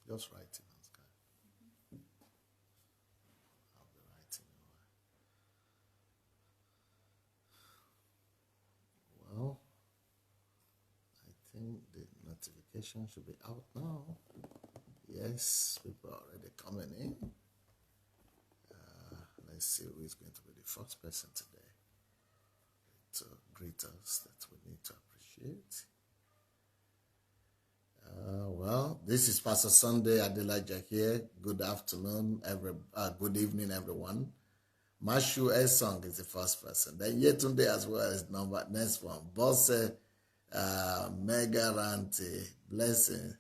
Just writing on Sky. I'll be writing. Well, I think the notification should be out now. Yes, people are already coming in. Let's see who is going to be the first person today to greet us that we need to appreciate. Well, this is Pastor Sandey Adelaja here. Good afternoon, good evening, everyone. Mashu Esong is the first person. Then Yetunde as well is next one. Bosse Mega Ranti, blessing.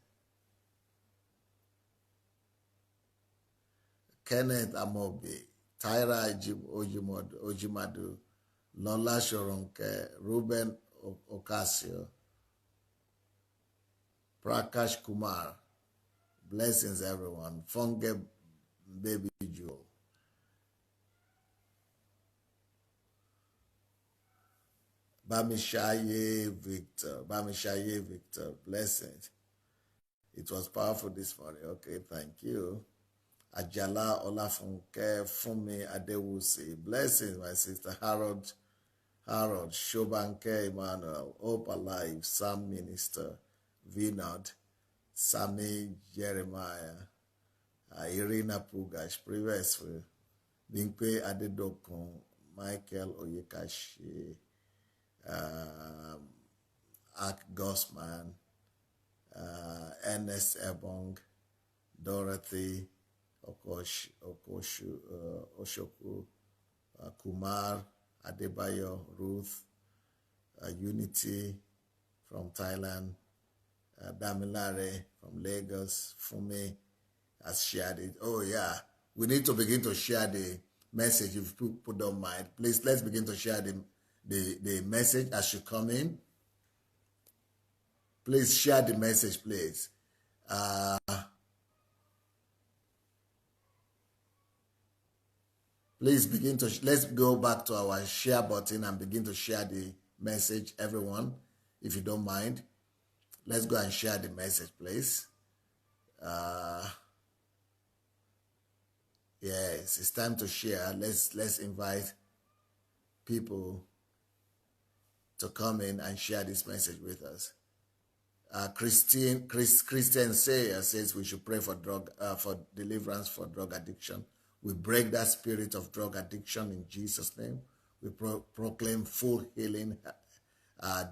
Kenneth Amobi, Tyra Ojimadu, Lola Shoronke, Ruben Ocasio, Prakash Kumar, blessings everyone. Funge Baby Jewel. Bamishaye Victor, blessings. It was powerful this morning. Okay, thank you. Ajala Olafunke Fumi Adewusi, blessings, my sister. Harold Shobanke Emmanuel, Hope Alive, Sam Minister, Vinod, Sami Jeremiah, Irina Pugash, previously, Binkwe Adedokun, Michael Oyekashi, Ak Gossman, Ernest Ebong, Dorothy Oshoku, Kumar, Adebayo, Ruth, Unity from Thailand, Damilare from Lagos, Fumi has shared it. Oh yeah, we need to begin to share the message. If people don't mind, please let's begin to share the message as you come in. Please share the message, please. Please let's go back to our share button and begin to share the message, everyone. If you don't mind, let's go and share the message, please. Yes, it's time to share. Let's invite people to come in and share this message with us. Christian Sayer says we should pray for deliverance for drug addiction. We break that spirit of drug addiction in Jesus' name. We proclaim full healing,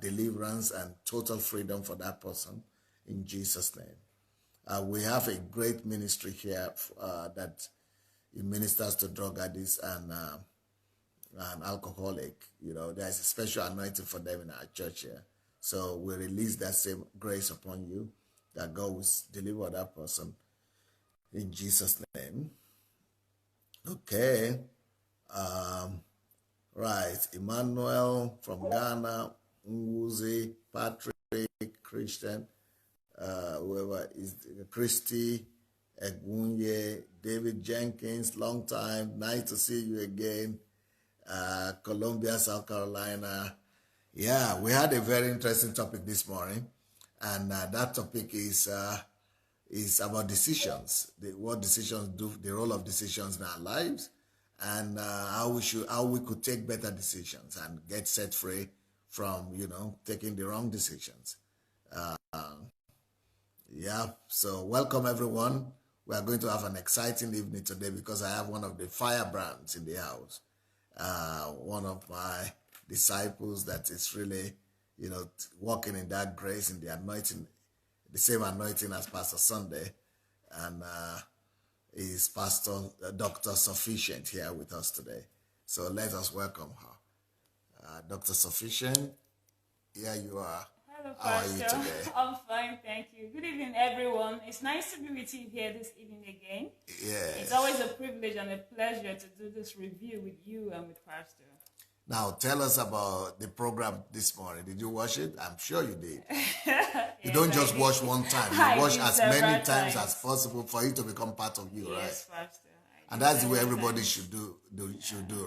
deliverance, and total freedom for that person in Jesus' name. We have a great ministry here that it ministers to drug addicts and alcoholic. You know, there's a special anointing for them in our church here. So we release that same grace upon you that God will deliver that person in Jesus' name. Okay. Right. Emmanuel from Ghana, Nwuzi, Patrick, Christian, whoever is Christy, Egwunye, David Jenkins, long time. Nice to see you again. Columbia, South Carolina. Yeah, we had a very interesting topic this morning, and that topic is about decisions. What decisions do, the role of decisions in our lives, and how we could take better decisions and get set free from taking the wrong decisions. Yeah. So welcome everyone. We are going to have an exciting evening today because I have one of the firebrands in the house. One of my disciples that is really, walking in that grace, in the anointing, the same anointing as Pastor Sandey, and is Pastor Dr. Sufficient here with us today. So let us welcome her. Dr. Sufficient, here you are. Hello, How Pastor. are you today? I'm fine, thank you. Good evening, everyone. It's nice to be with you here this evening again. Yeah. It's always a privilege and a pleasure to do this review with you and with Pastor. Now, tell us about the program this morning. Did you watch it? I'm sure you did. You don't just watch one time. You watch as many times as possible for it to become part of you, right? Yes, Pastor. And that's the way everybody should do,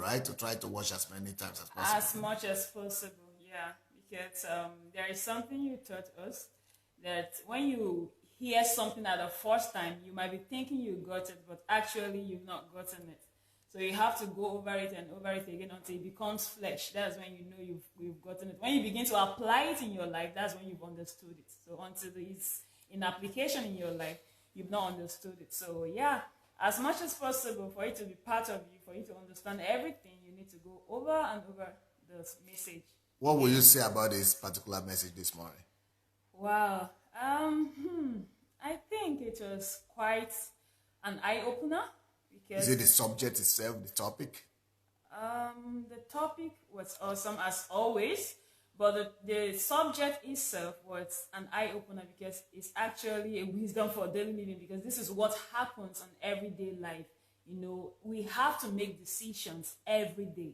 right? To try to watch as many times as possible. As much as possible, yeah. Because there is something you taught us, that when you hear something at the first time, you might be thinking you got it, but actually you've not gotten it. So you have to go over it and over it again until it becomes flesh. That's when you know you've gotten it. When you begin to apply it in your life, that's when you've understood it. So until it's in application in your life, you've not understood it. So yeah, as much as possible for it to be part of you, for you to understand everything, you need to go over and over the message. What will you say about this particular message this morning? Wow. I think it was quite an eye-opener. Is it the subject itself, the topic? The topic was awesome as always, but the subject itself was an eye-opener because it's actually a wisdom for daily living, because this is what happens on everyday life. You know, we have to make decisions every day.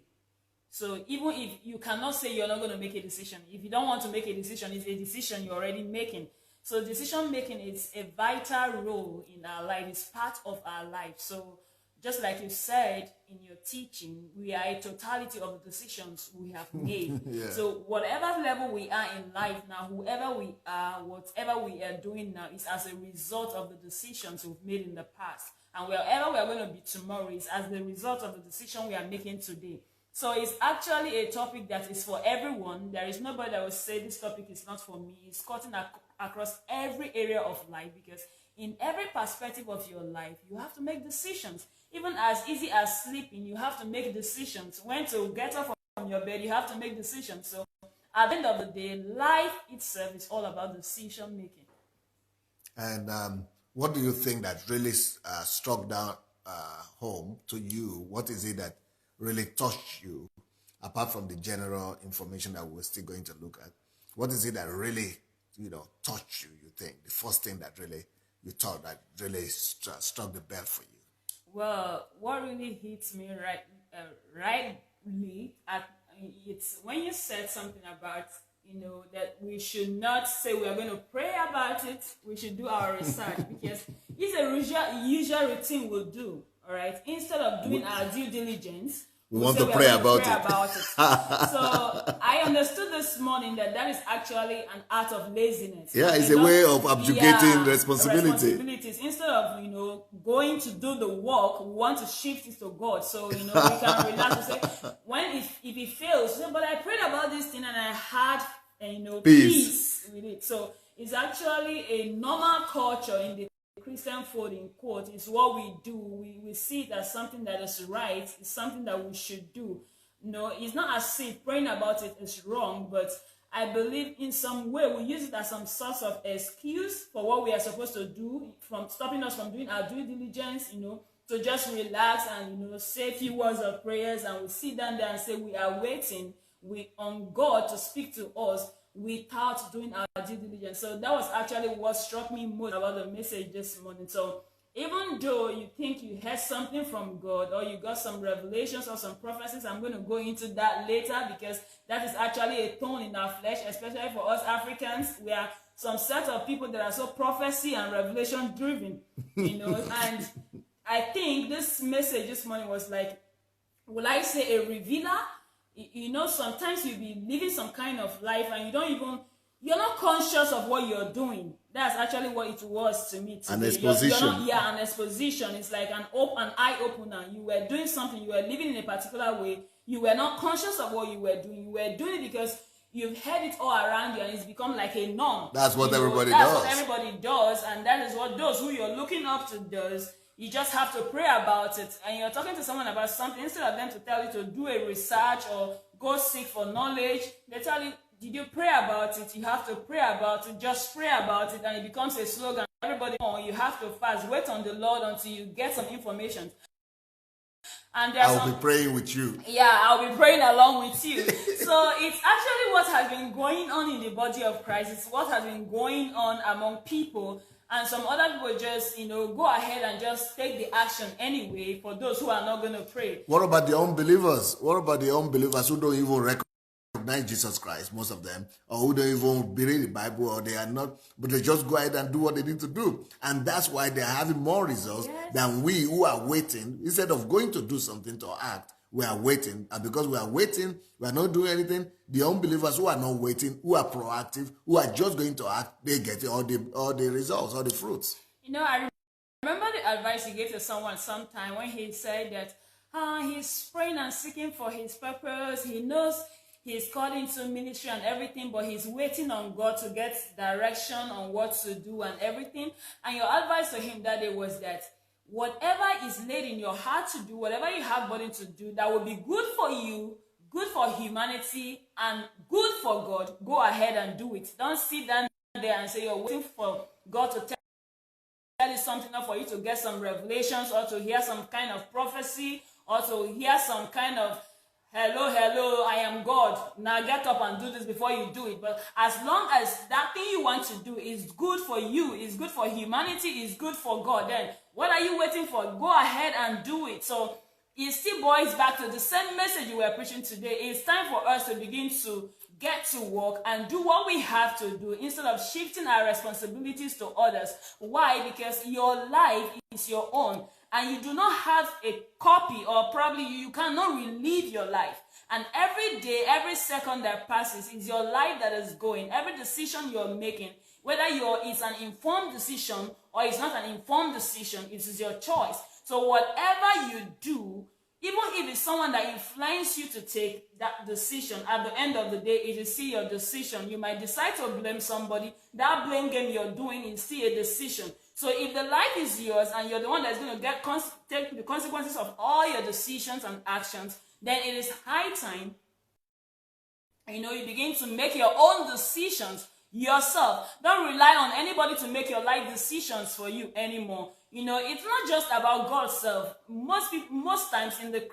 So even if you cannot say you're not going to make a decision, if you don't want to make a decision, it's a decision you're already making. So decision making is a vital role in our life. It's part of our life. So just like you said in your teaching, we are a totality of the decisions we have made. Yeah. So whatever level we are in life now, whoever we are, whatever we are doing now is as a result of the decisions we've made in the past. And wherever we are going to be tomorrow is as the result of the decision we are making today. So it's actually a topic that is for everyone. There is nobody that will say this topic is not for me. It's cutting across every area of life, because in every perspective of your life, you have to make decisions. Even as easy as sleeping, you have to make decisions. When to get up from your bed, you have to make decisions. So at the end of the day, life itself is all about decision making. And what do you think that really struck down home to you? What is it that really touched you, apart from the general information that we're still going to look at? What is it that really, touched you, you think? The first thing that really you thought that really struck the bell for you? Well, what really hits me rightly it's when you said something about, that we should not say we are going to pray about it. We should do our research, because it's a usual routine we'll do. All right. Instead of doing our due diligence, we want to pray about it. So I understood this morning that is actually an act of laziness. Yeah, it's a way of abjugating responsibilities. Instead of going to do the work, we want to shift it to God. So we can relax and say, if it fails, but I prayed about this thing and I had peace with it. So it's actually a normal culture in the Christian fold, in quote, is what we do. We see it as something that is right. It's something that we should do. It's not as if praying about it is wrong, but I believe in some way we use it as some sort of excuse for what we are supposed to do, from stopping us from doing our due diligence, to just relax and, say a few words of prayers, and we sit down there and say we are waiting on God to speak to us without doing our due diligence. So that was actually what struck me most about the message this morning. So even though you think you heard something from God, or you got some revelations or some prophecies, I'm going to go into that later, because that is actually a thorn in our flesh, especially for us Africans. We are some set of people that are so prophecy and revelation driven, and I think this message this morning was like, will I say a revealer? Sometimes you'll be living some kind of life and you're not conscious of what you're doing. That's actually what it was to me today. An exposition. An exposition. It's like an eye opener. You were doing something, you were living in a particular way. You were not conscious of what you were doing. You were doing it because you've heard it all around you, and it's become like a norm. That's what everybody does. That's what everybody does, and that is what those who you're looking up to does. You just have to pray about it, and you're talking to someone about something, instead of them to tell you to do a research or go seek for knowledge, they tell you, did you pray about it? You have to pray about it. Just pray about it, and it becomes a slogan. Everybody, you have to fast. Wait on the Lord until you get some information. And I'll be praying with you. Yeah, I'll be praying along with you. So it's actually what has been going on in the body of Christ. It's what has been going on among people. And some other people just, go ahead and just take the action anyway for those who are not going to pray. What about the unbelievers? What about the unbelievers who don't even recognize Jesus Christ, most of them, or who don't even read the Bible, or they are not, but they just go ahead and do what they need to do. And that's why they're having more results than we who are waiting. Instead of going to do something to act, we are waiting. And because we are waiting, we are not doing anything. The unbelievers who are not waiting, who are proactive, who are just going to act, they get all the results, all the fruits. I remember the advice he gave to someone sometime when he said that he's praying and seeking for his purpose. He knows he's called into ministry and everything, but he's waiting on God to get direction on what to do and everything. And your advice to him that day was that whatever is laid in your heart to do, whatever you have burden to do, that will be good for you, good for humanity, and good for God, go ahead and do it. Don't sit down there and say you're waiting for God to tell you something, or for you to get some revelations, or to hear some kind of prophecy, or to hear some kind of hello, I am God. Now get up and do this before you do it. But as long as that thing you want to do is good for you, is good for humanity, is good for God, then what are you waiting for? Go ahead and do it. So it still boils back to the same message you were preaching today. It's time for us to begin to get to work and do what we have to do instead of shifting our responsibilities to others. Why? Because your life is your own. And you do not have a copy, or probably you cannot relive your life. And every day, every second that passes is your life that is going. Every decision you're making, whether it's an informed decision or it's not an informed decision, it is your choice. So whatever you do, even if it's someone that influences you to take that decision, at the end of the day, it is still your decision. You might decide to blame somebody. That blame game you're doing is still a decision. So if the life is yours and you're the one that's going to take the consequences of all your decisions and actions, then it is high time, you begin to make your own decisions yourself. Don't rely on anybody to make your life decisions for you anymore. It's not just about God's self. Most times in the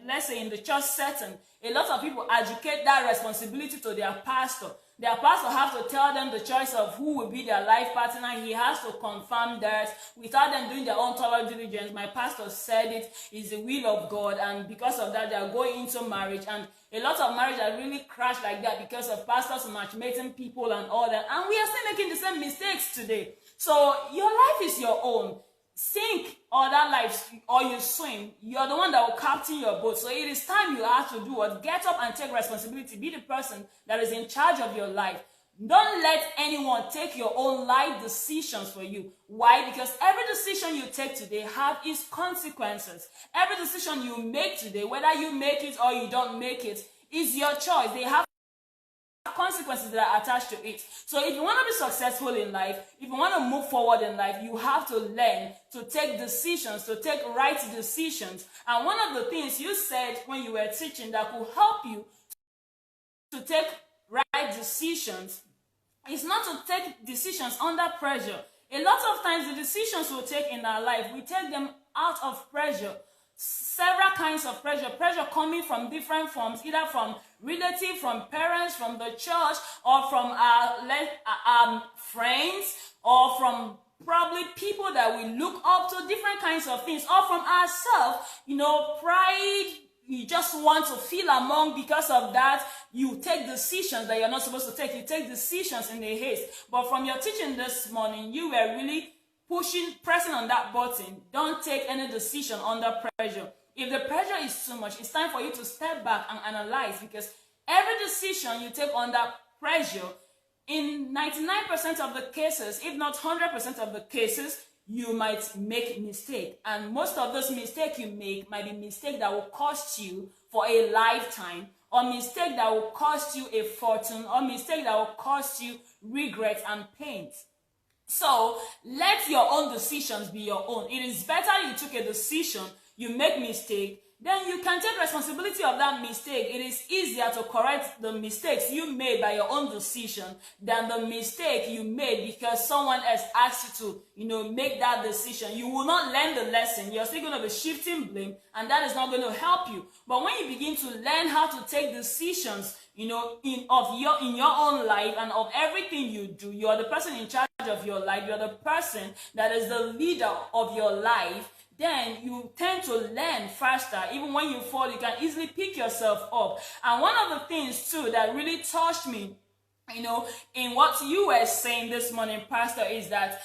let's say in the church setting, a lot of people educate that responsibility to their pastor. Their pastor has to tell them the choice of who will be their life partner. He has to confirm that without them doing their own thorough diligence. My pastor said it is the will of God, and because of that, they are going into marriage. And a lot of marriage are really crashed like that because of pastors matchmaking people and all that. And we are still making the same mistakes today. So your life is your own. Sink other lives or you swim, you're the one that will captain your boat. So it is time you have to do what? Get up and take responsibility. Be the person that is in charge of your life. Don't let anyone take your own life decisions for you. Why? Because every decision you take today have its consequences. Every decision you make today, whether you make it or you don't make it, is your choice. They have consequences that are attached to it. So if you want to be successful in life, if you want to move forward in life, you have to learn to take decisions, to take right decisions. And one of the things you said when you were teaching that could help you to take right decisions is not to take decisions under pressure. A lot of times the decisions we take in our life, we take them out of pressure. Several kinds of pressure coming from different forms, either from relatives, from parents, from the church, or from our friends, or from probably people that we look up to, different kinds of things, or from ourselves. Pride, you just want to feel among. Because of that, you take decisions that you're not supposed to take. You take decisions in a haste. But from your teaching this morning, you were really pressing on that button. Don't take any decision under pressure. If the pressure is too much, it's time for you to step back and analyze, because every decision you take under pressure, in 99% of the cases, if not 100% of the cases, you might make mistake. And most of those mistakes you make might be mistake that will cost you for a lifetime, or mistake that will cost you a fortune, or mistake that will cost you regret and pain. So let your own decisions be your own. It is better you took a decision, you make mistake, then you can take responsibility of that mistake. It is easier to correct the mistakes you made by your own decision than the mistake you made because someone else asked you to, make that decision. You will not learn the lesson. You're still going to be shifting blame, and that is not going to help you. But when you begin to learn how to take decisions, in your own life and of everything you do, you are the person in charge of your life. You're the person that is the leader of your life. Then you tend to learn faster. Even when you fall, you can easily pick yourself up. And one of the things too that really touched me, in what you were saying this morning, Pastor, is that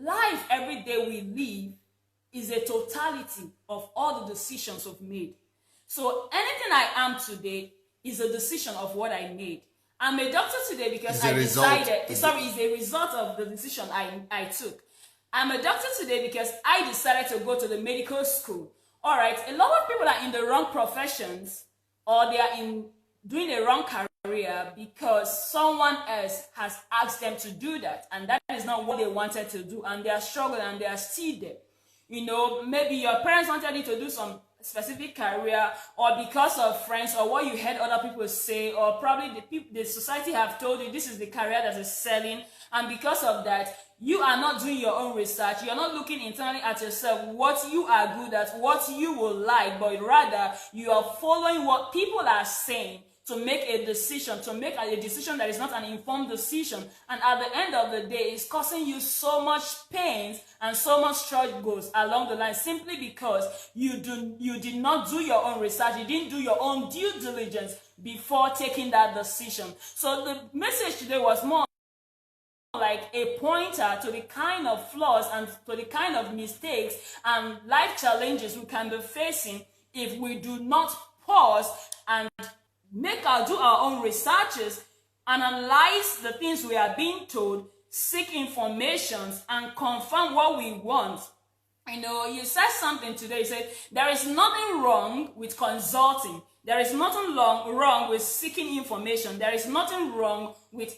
life every day we live is a totality of all the decisions we've made. So anything I am today is a decision of what I made. I'm a doctor today because I decided, it's a result of the decision I took. I'm a doctor today because I decided to go to the medical school. All right, a lot of people are in the wrong professions, or they are doing a wrong career because someone else has asked them to do that, and that is not what they wanted to do, and they are struggling and they are still there. You know, maybe your parents wanted you to do some specific career, or because of friends, or what you heard other people say, or probably the society have told you this is the career that is selling, and because of that, you are not doing your own research. You're not looking internally at yourself, what you are good at, what you will like, but rather you are following what people are saying to make a decision, that is not an informed decision. And at the end of the day, it's causing you so much pain and so much struggles along the line, simply because you did not do your own research, you didn't do your own due diligence before taking that decision. So the message today was more like a pointer to the kind of flaws and to the kind of mistakes and life challenges we can be facing if we do not pause and do our own researches, analyze the things we are being told, seek information, and confirm what we want. You know, you said something today. You said there is nothing wrong with consulting. There is nothing wrong with seeking information. There is nothing wrong with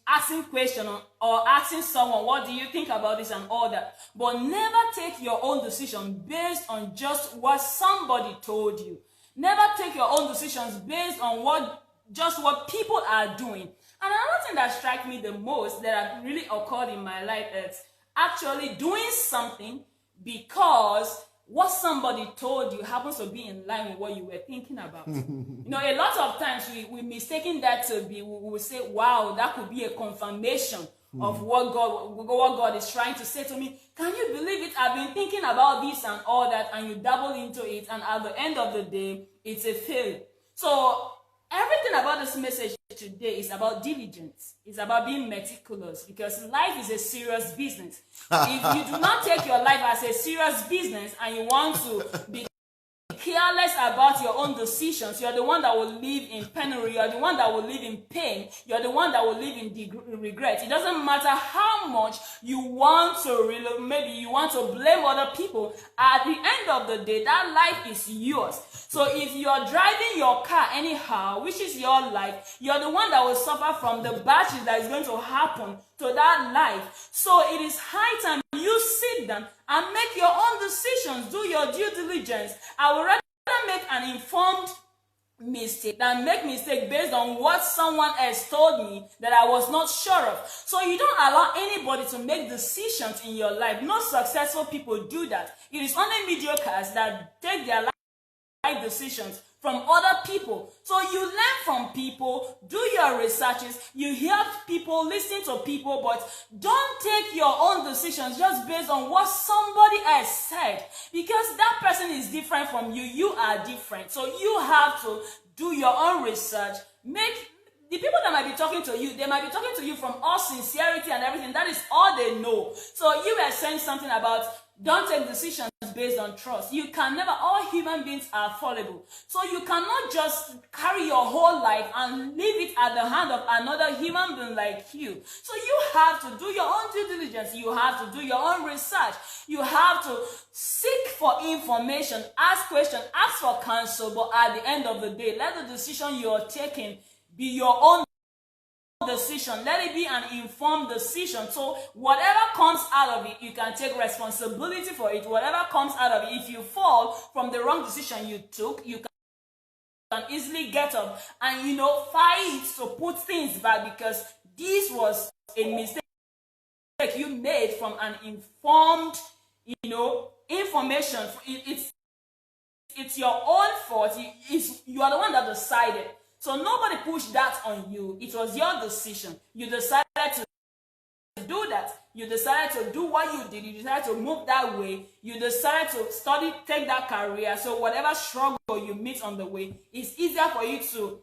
asking questions or asking someone, what do you think about this and all that. But never take your own decision based on just what somebody told you. Never take your own decisions based on what people are doing. And another thing that struck me the most that really occurred in my life is actually doing something because what somebody told you happens to be in line with what you were thinking about. You know, a lot of times we mistaken that to be, we will say, wow, that could be a confirmation of what God is trying to say to me. Can you believe it? I've been thinking about this and all that, and you dabble into it, and at the end of the day, it's a fail. So everything about this message today is about diligence. It's about being meticulous, because life is a serious business. If you do not take your life as a serious business and you want to be careless about your own decisions, you're the one that will live in penury, you're the one that will live in pain, you're the one that will live in regret. It doesn't matter how much you want to, maybe you want to blame other people, at the end of the day, that life is yours. So if you're driving your car anyhow, which is your life, you're the one that will suffer from the battery that is going to happen to that life. So it is high time you sit down and make your own decisions, do your due diligence. I would rather make an informed mistake than make mistake based on what someone else told me that I was not sure of. So you don't allow anybody to make decisions in your life. No successful people do that. It is only mediocres that take their life decisions from other people. So you learn from people, do your researches, you hear people, listen to people, but don't take your own decisions just based on what somebody else said, because that person is different from you. You are different. So you have to do your own research. Make the people that might be talking to you, they might be talking to you from all sincerity and everything. That is all they know. So you were saying something about don't take decisions based on trust. You can never, all human beings are fallible. So you cannot just carry your whole life and leave it at the hand of another human being like you. So you have to do your own due diligence. You have to do your own research. You have to seek for information, ask questions, ask for counsel. But at the end of the day, let the decision you're taking be your own decision. Let it be an informed decision. So whatever comes out of it, you can take responsibility for it. Whatever comes out of it, if you fall from the wrong decision you took, you can easily get up and, fight to put things back, because this was a mistake you made from an informed, information. It's your own fault. You are the one that decided. So nobody pushed that on you. It was your decision. You decided to do that. You decided to do what you did. You decided to move that way. You decided to study, take that career. So whatever struggle you meet on the way, it's easier for you to,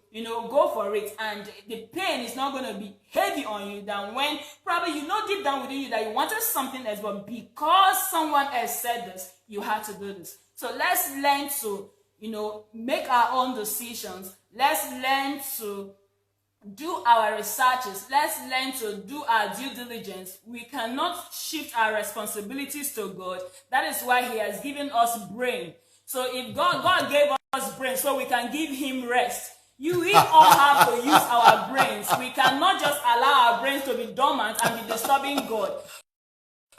go for it. And the pain is not going to be heavy on you than when probably deep down within you that you wanted something else, but because someone else said this, you had to do this. So let's learn to make our own decisions. Let's learn to do our researches. Let's learn to do our due diligence. We cannot shift our responsibilities to God. That is why he has given us brain. So if God gave us brain so we can give him rest, we all have to use our brains. We cannot just allow our brains to be dormant and be disturbing God.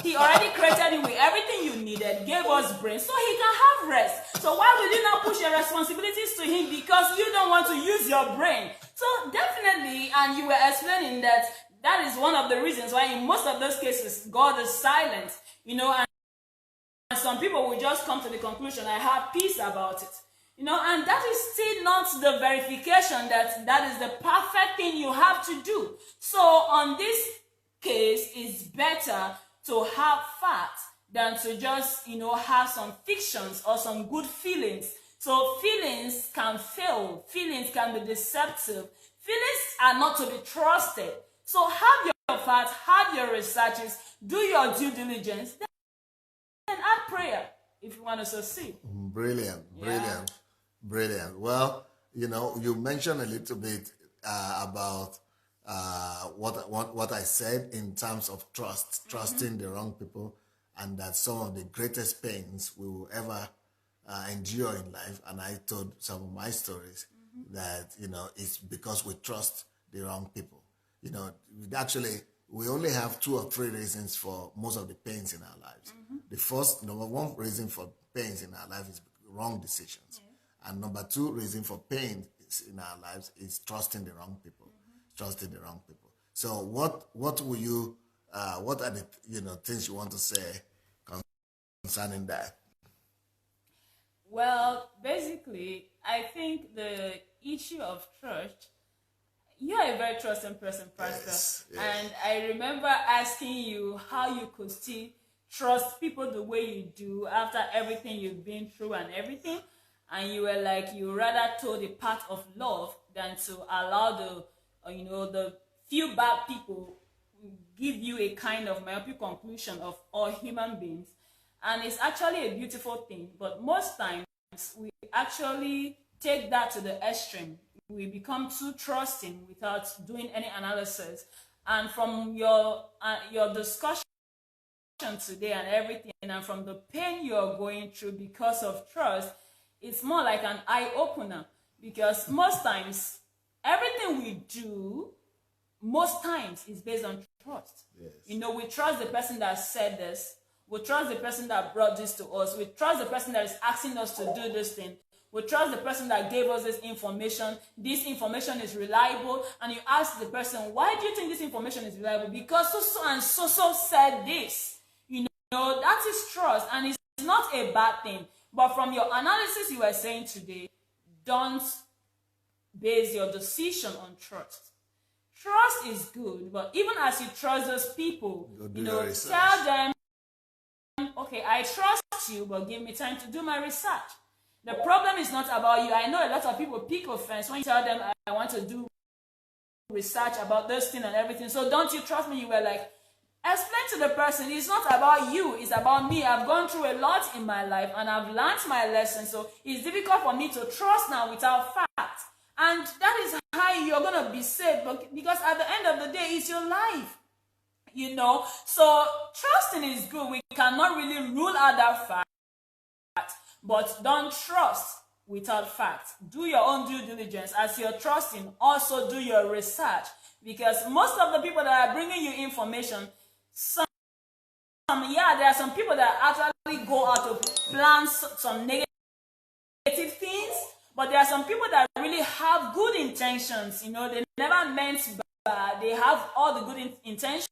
He already created you with everything you needed, gave us brains, so he can have rest. So why will you not push your responsibilities to him because you don't want to use your brain? So definitely, and you were explaining that is one of the reasons why in most of those cases, God is silent, and some people will just come to the conclusion, I have peace about it. And that is still not the verification that is the perfect thing you have to do. So on this case, it's better to have facts than to just, have some fictions or some good feelings. So feelings can fail. Feelings can be deceptive. Feelings are not to be trusted. So have your facts, have your researches, do your due diligence, then add prayer if you want to succeed. Brilliant. Well, you mentioned a little bit about what I said in terms of trusting the wrong people, and that some of the greatest pains we will ever endure in life. And I told some of my stories that, it's because we trust the wrong people. Actually, we only have 2 or 3 reasons for most of the pains in our lives. The first, number 1 reason for pains in our life is wrong decisions. And number 2 reason for pain in our lives is trusting the wrong people. Trusting the wrong people. So what will you, what are the things you want to say concerning that? Well, basically, I think the issue of trust, you are a very trusting person, Pastor. Yes. And I remember asking you how you could still trust people the way you do after everything you've been through and everything. And you were like, you rather told the path of love than to allow the few bad people give you a kind of myopic conclusion of all human beings. And it's actually a beautiful thing, but most times we actually take that to the extreme. We become too trusting without doing any analysis. And from your discussion today and everything, and from the pain you're going through because of trust, it's more like an eye-opener, because most times everything we do, most times, is based on trust. Yes. We trust the person that said this. We trust the person that brought this to us. We trust the person that is asking us to do this thing. We trust the person that gave us this information. This information is reliable. And you ask the person, why do you think this information is reliable? Because so and so said this. That is trust. And it's not a bad thing. But from your analysis you were saying today, don't base your decision on trust. Trust is good, but even as you trust those people, tell them, okay, I trust you, but give me time to do my research. The problem is not about you. I know a lot of people pick offense when you tell them, I want to do research about this thing and everything. So don't you trust me? You were like, explain to the person, it's not about you, it's about me. I've gone through a lot in my life and I've learned my lesson. So it's difficult for me to trust now without facts. And that is how you're going to be saved, because at the end of the day, it's your life. So trusting is good. We cannot really rule out that fact, but don't trust without facts. Do your own due diligence. As you're trusting, also do your research, because most of the people that are bringing you information, there are some people that actually go out to plan some negative things, but there are some people that really have good intentions. They never meant bad. They have all the good intentions,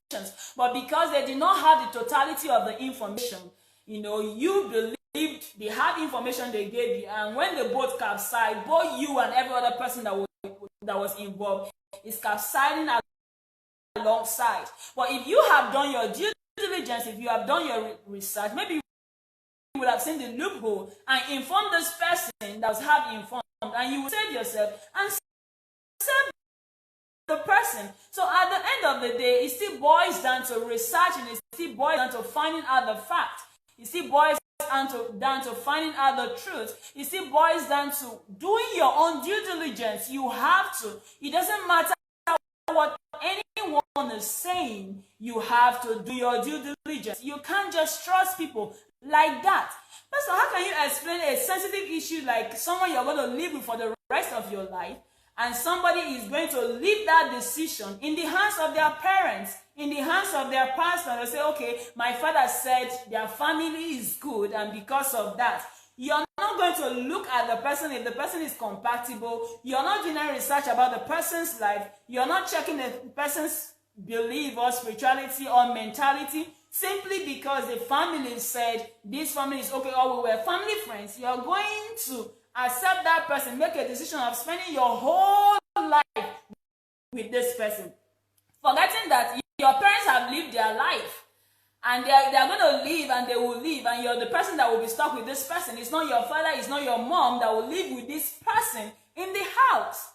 but because they did not have the totality of the information, you believed they had information they gave you, and when the boat capsized, both you and every other person that was involved is capsizing alongside. But if you have done your due diligence, if you have done your research, maybe you would have seen the loophole and informed this person that was half informed, and you would save yourself and save the person. So at the end of the day, it still boils down to research, and it still boils down to finding out the fact. It still boils down to finding out the truth. It still boils down to doing your own due diligence. You have to. It doesn't matter what anyone is saying. You have to do your due diligence. You can't just trust people like that. So how can you explain a sensitive issue like someone you're going to live with for the rest of your life, and somebody is going to leave that decision in the hands of their parents, in the hands of their pastor? They say, okay, my father said their family is good, and because of that, you're not going to look at the person if the person is compatible. You're not doing any research about the person's life. You're not checking the person's belief or spirituality or mentality. Simply because the family said this family is okay, or we were family friends, you're going to accept that person, make a decision of spending your whole life with this person, forgetting that your parents have lived their life, and they're going to live, and they will live, and you're the person that will be stuck with this person. It's not your father, it's not your mom that will live with this person in the house.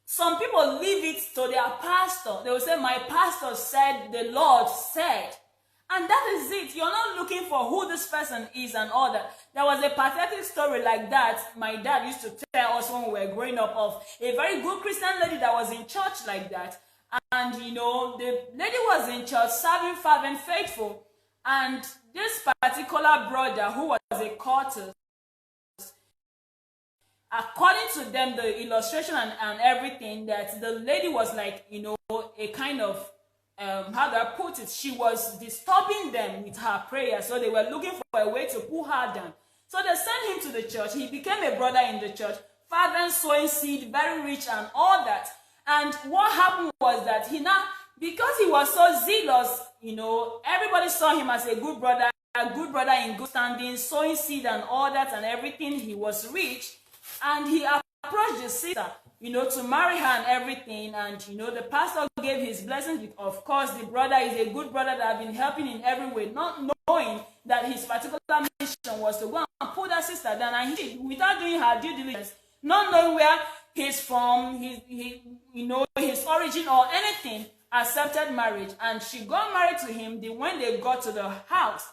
Some people leave it to their pastor. They will say, my pastor said, the Lord said. And that is it. You're not looking for who this person is and all that. There was a pathetic story like that my dad used to tell us when we were growing up, of a very good Christian lady that was in church like that. And, the lady was in church, serving, fervent, faithful. And this particular brother, who was a cultist, according to them, the illustration and everything, that the lady was like, a kind of, how do I put it? She was disturbing them with her prayer. So they were looking for a way to pull her down. So they sent him to the church. He became a brother in the church, fervent, sowing seed, very rich and all that. And what happened was that because he was so zealous, everybody saw him as a good brother in good standing, sowing seed and all that and everything. He was rich, and he approached the sister, to marry her and everything. And, the pastor gave his blessings. Of course, the brother is a good brother that had been helping in every way, not knowing that his particular mission was to go and put that sister down. And he, without doing her due diligence, not knowing where he's from, his origin or anything, accepted marriage. And she got married to him. When they got to the house,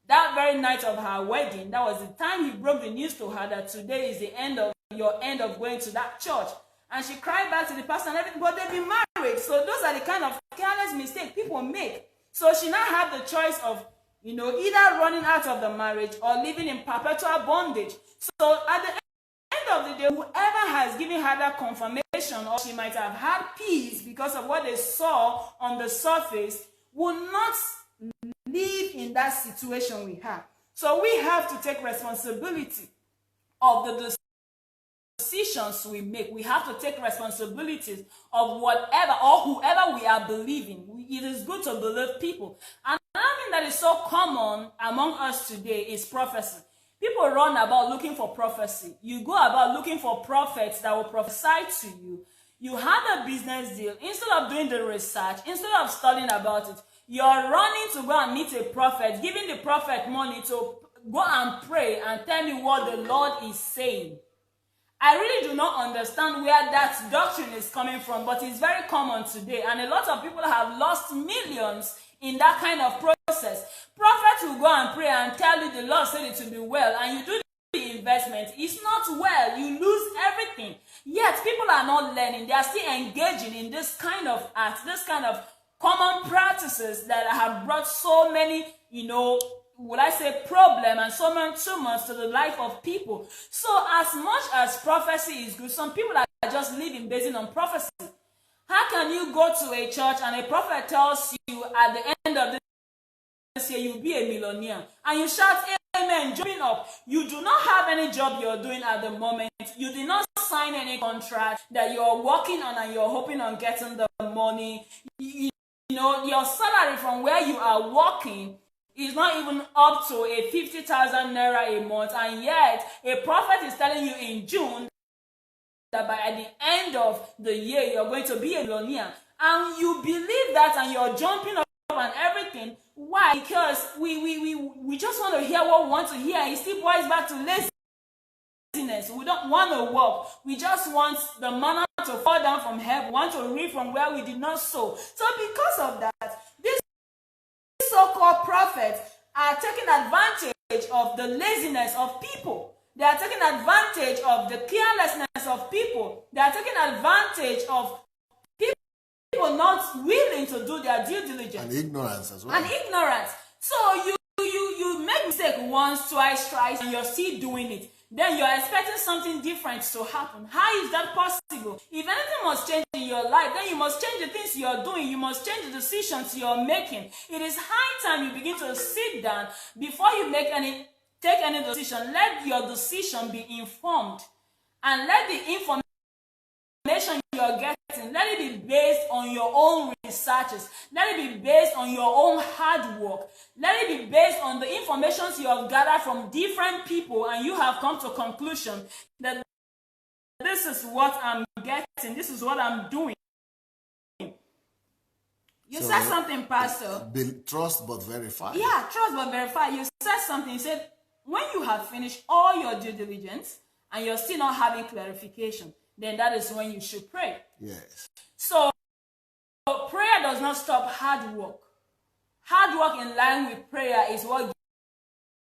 that very night of her wedding, that was the time he broke the news to her that today is the end of your end of going to that church. And she cried back to the pastor and everything, but they've been married. So those are the kind of careless mistakes people make. So she now had the choice of, either running out of the marriage or living in perpetual bondage. So at the end of the day, whoever has given her that confirmation, or she might have had peace because of what they saw on the surface, will not live in that situation we have. So we have to take responsibility of the decisions we make. We have to take responsibilities of whatever or whoever we are believing. It is good to believe people. And another thing that is so common among us today is prophecy. People run about looking for prophecy. You go about looking for prophets that will prophesy to you. You have a business deal. Instead of doing the research, instead of studying about it, you're running to go and meet a prophet, giving the prophet money to go and pray and tell me what the Lord is saying. I really do not understand where that doctrine is coming from, but it's very common today. And a lot of people have lost millions in that kind of process. Prophets will go and pray and tell you the Lord said it will be well, and you do the investment. It's not well. You lose everything. Yet people are not learning. They are still engaging in this kind of act, this kind of common practices that have brought so many, would I say, problem and so many tumors to the life of people. So as much as prophecy is good, some people are just living based on prophecy. How can you go to a church and a prophet tells you at the end of this year you'll be a millionaire, and you shout amen, jumping up? You do not have any job you're doing at the moment. You did not sign any contract that you're working on and you're hoping on getting the money. Your salary from where you are working is not even up to a 50,000 naira a month, and yet a prophet is telling you in June that by the end of the year you're going to be a millionaire, and you believe that and you're jumping up and everything. Why? Because we just want to hear what we want to hear. It still boils back to laziness. We don't want to work. We just want the manna to fall down from heaven. We want to reap from where we did not sow. So because of that, these so-called prophets are taking advantage of the laziness of people. They are taking advantage of the carelessness of people. They are taking advantage of people not willing to do their due diligence. And ignorance as well. And ignorance. So you make mistake once, twice, thrice, and you're still doing it. Then you're expecting something different to happen. How is that possible? If anything must change in your life, then you must change the things you're doing. You must change the decisions you're making. It is high time you begin to sit down before you take any decision. Let your decision be informed. And let the information you're getting, let it be based on your own researches. Let it be based on your own hard work. Let it be based on the information you have gathered from different people, and you have come to a conclusion that this is what I'm getting, this is what I'm doing. You said something, Pastor. Trust but verify. Yeah, trust but verify. You said something. You said, when you have finished all your due diligence and you're still not having clarification, then that is when you should pray. Yes. So prayer does not stop hard work. Hard work in line with prayer is what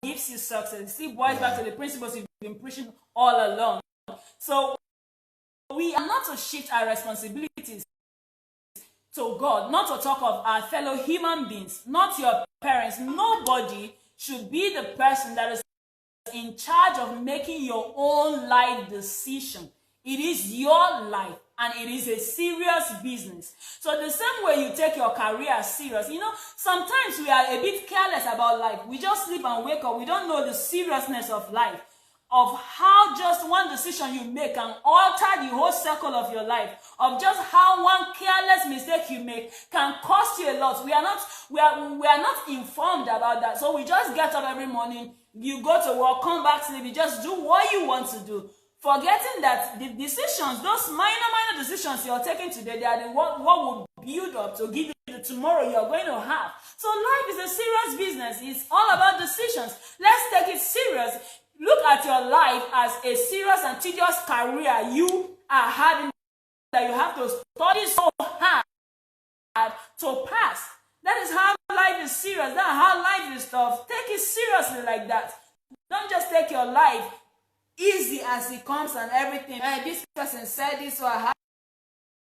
gives you success. See, boils back to the principles you've been preaching all along. So we are not to shift our responsibilities to God, not to talk of our fellow human beings, not your parents. Nobody should be the person that is in charge of making your own life decision. It is your life, and it is a serious business. So the same way you take your career serious, sometimes we are a bit careless about life. We just sleep and wake up. We don't know the seriousness of life, of how just one decision you make can alter the whole circle of your life, of just how one careless mistake you make can cost you a lot. We are not informed about that. So we just get up every morning, you go to work, come back, sleep, you just do what you want to do, forgetting that the decisions, those minor decisions you're taking today, they are what will build up to give you the tomorrow you're going to have. So life is a serious business. It's all about decisions. Let's take it serious. Look at your life as a serious and tedious career you are having, that you have to study so hard to pass. That is how life is serious. That's how life is tough. Take it seriously like that. Don't just take your life easy as it comes and everything. This person said this, so I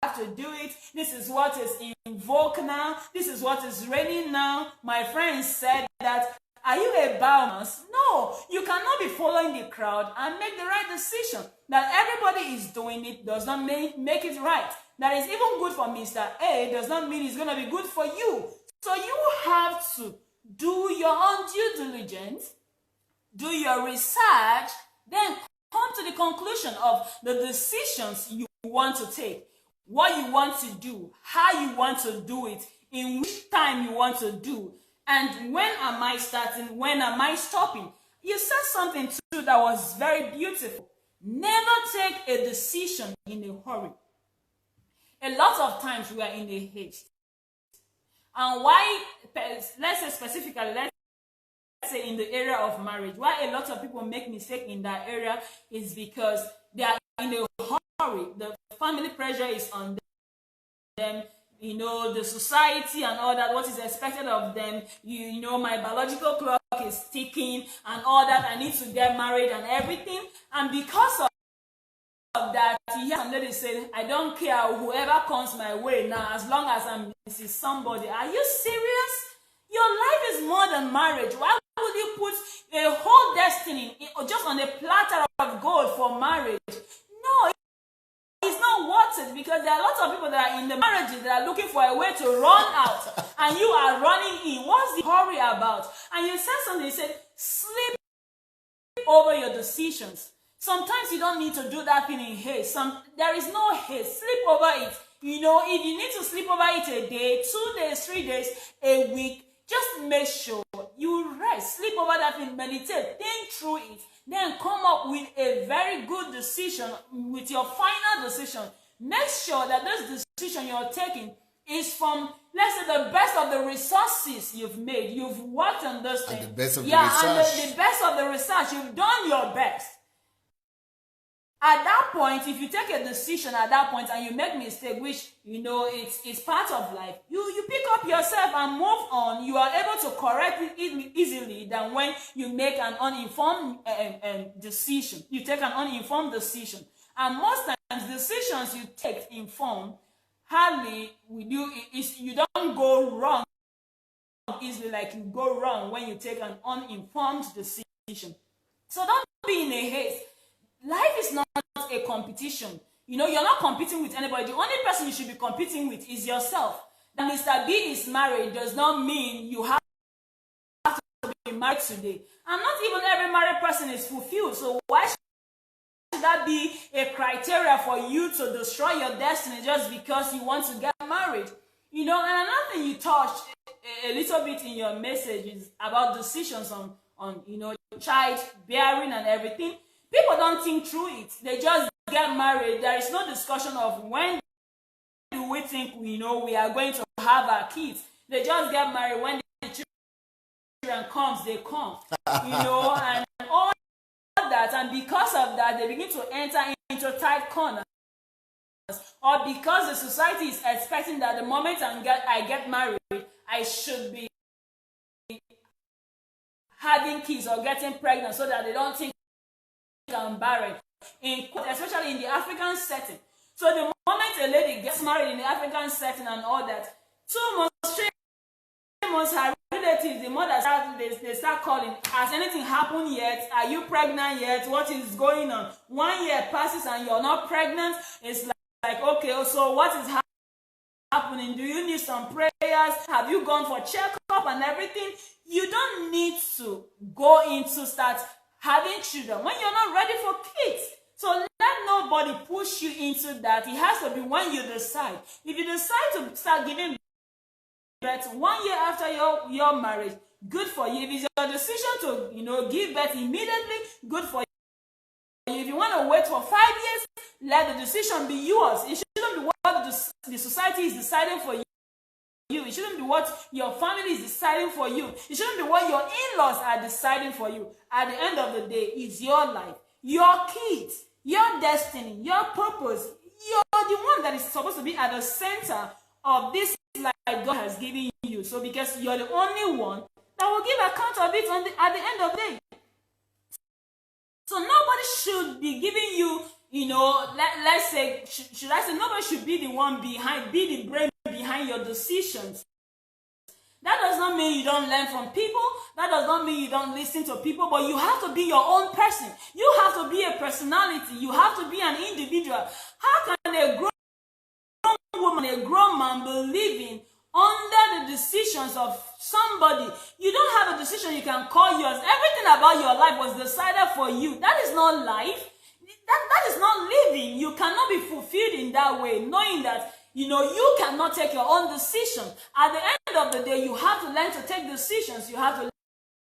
have to do it. This is what is in vogue now. This is what is raining now. My friend said that. Are you a Baumas? No, you cannot be following the crowd and make the right decision. That everybody is doing it does not make it right. That is even good for Mr. A does not mean it's going to be good for you. So you have to do your own due diligence, do your research, then come to the conclusion of the decisions you want to take, what you want to do, how you want to do it, in which time you want to do. And when am I starting? When am I stopping? You said something too that was very beautiful. Never take a decision in a hurry. A lot of times we are in a haste. And why, let's say specifically, let's say in the area of marriage, why a lot of people make mistake in that area is because they are in a hurry. The family pressure is on them. The society and all that, what is expected of them, my biological clock is ticking and all that, I need to get married and everything. And because of that, you hear somebody say, I don't care whoever comes my way now, as long as I'm Mrs. Somebody. Are you serious? Your life is more than marriage. Why would you put a whole destiny just on a platter of gold for marriage? No, it's not worth it, because there are lots of people that are in the marriages that are looking for a way to run out, and you are running in. What's the hurry about? And you said something, you said, sleep over your decisions. Sometimes you don't need to do that thing in haste. There is no haste. Sleep over it. If you need to sleep over it a day, 2 days, 3 days, a week, just make sure you rest. Sleep over that thing, meditate, think through it. Then come up with a very good decision, with your final decision. Make sure that this decision you're taking is from, let's say, the best of the resources you've made. You've worked on those things. And the best of the research. And the best of the research. You've done your best. at that point, if you take a decision at that point and you make mistake, which it's part of life, you pick up yourself and move on. You are able to correct it easily than when you make an uninformed decision. You take an uninformed decision, and most times decisions you take informed, hardly you don't go wrong easily like you go wrong when you take an uninformed decision. So don't be in a haste. Life is not a competition. You're not competing with anybody. The only person you should be competing with is yourself. That Mr. B is married does not mean you have to be married today. And not even every married person is fulfilled. So why should that be a criteria for you to destroy your destiny just because you want to get married? And another thing you touched a little bit in your message is about decisions on child bearing and everything. People don't think through it. They just get married. There is no discussion of when do we think we are going to have our kids. They just get married. When the children comes, they come. And all that. And because of that, they begin to enter into tight corners. Or because the society is expecting that the moment I get married, I should be having kids or getting pregnant so that they don't think I'm barren, especially in the African setting. So the moment a lady gets married in the African setting and all that, 2 months, 3 months, her relatives, the mothers, they start calling. Has anything happened yet? Are you pregnant yet? What is going on? 1 year passes and you're not pregnant. It's like okay, so what is happening? Do you need some prayers? Have you gone for checkup and everything? You don't need to go into start having children when you're not ready for kids. So let nobody push you into that. It has to be when you decide. If you decide to start giving birth 1 year after your marriage, good for you. If it's your decision to give birth immediately, good for you. If you want to wait for 5 years, let the decision be yours. It shouldn't be what the society is deciding for you. It shouldn't be what your family is deciding for you. It shouldn't be what your in-laws are deciding for you. At the end of the day, it's your life, your kids, your destiny, your purpose. You're the one that is supposed to be at the center of this life God has given you. So because you're the only one that will give account of it at the end of the day. So nobody should be giving you, let's say, should I say, nobody should be the one be the brain behind your decisions. That does not mean you don't learn from people. That does not mean you don't listen to people, but you have to be your own person. You have to be a personality. You have to be an individual. How can a grown woman, a grown man be living under the decisions of somebody? You don't have a decision you can call yours. Everything about your life was decided for you. That is not life. That is not living. You cannot be fulfilled in that way, knowing that you cannot take your own decision. At the end of the day, you have to learn to take decisions. You have to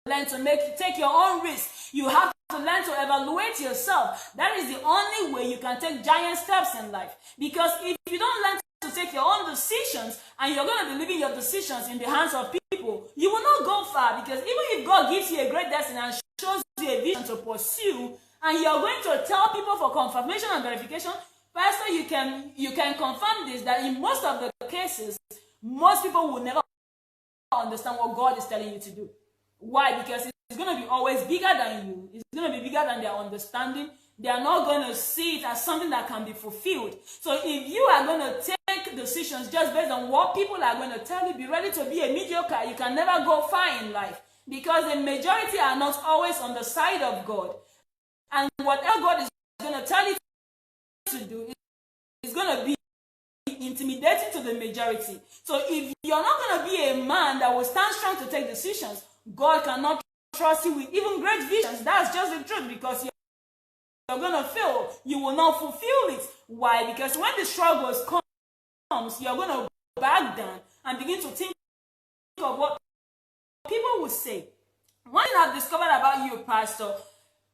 learn to take your own risks. You have to learn to evaluate yourself. That is the only way you can take giant steps in life. Because if you don't learn to take your own decisions and you're going to be leaving your decisions in the hands of people, you will not go far. Because even if God gives you a great destiny and shows you a vision to pursue, and you're going to tell people for confirmation and verification, Pastor, you can confirm this, that in most of the cases, most people will never understand what God is telling you to do. Why? Because it's going to be always bigger than you. It's going to be bigger than their understanding. They are not going to see it as something that can be fulfilled. So if you are going to take decisions just based on what people are going to tell you, be ready to be a mediocre. You can never go far in life. Because the majority are not always on the side of God. And whatever God is going to tell you to do is going to be intimidating to the majority. So if you're not going to be a man that will stand strong to take decisions, God cannot trust you with even great visions. That's just the truth, because you're going to fail. You will not fulfill it. Why? Because when the struggles comes, you're going to back down and begin to think of what people will say. One thing I've discovered about you, Pastor,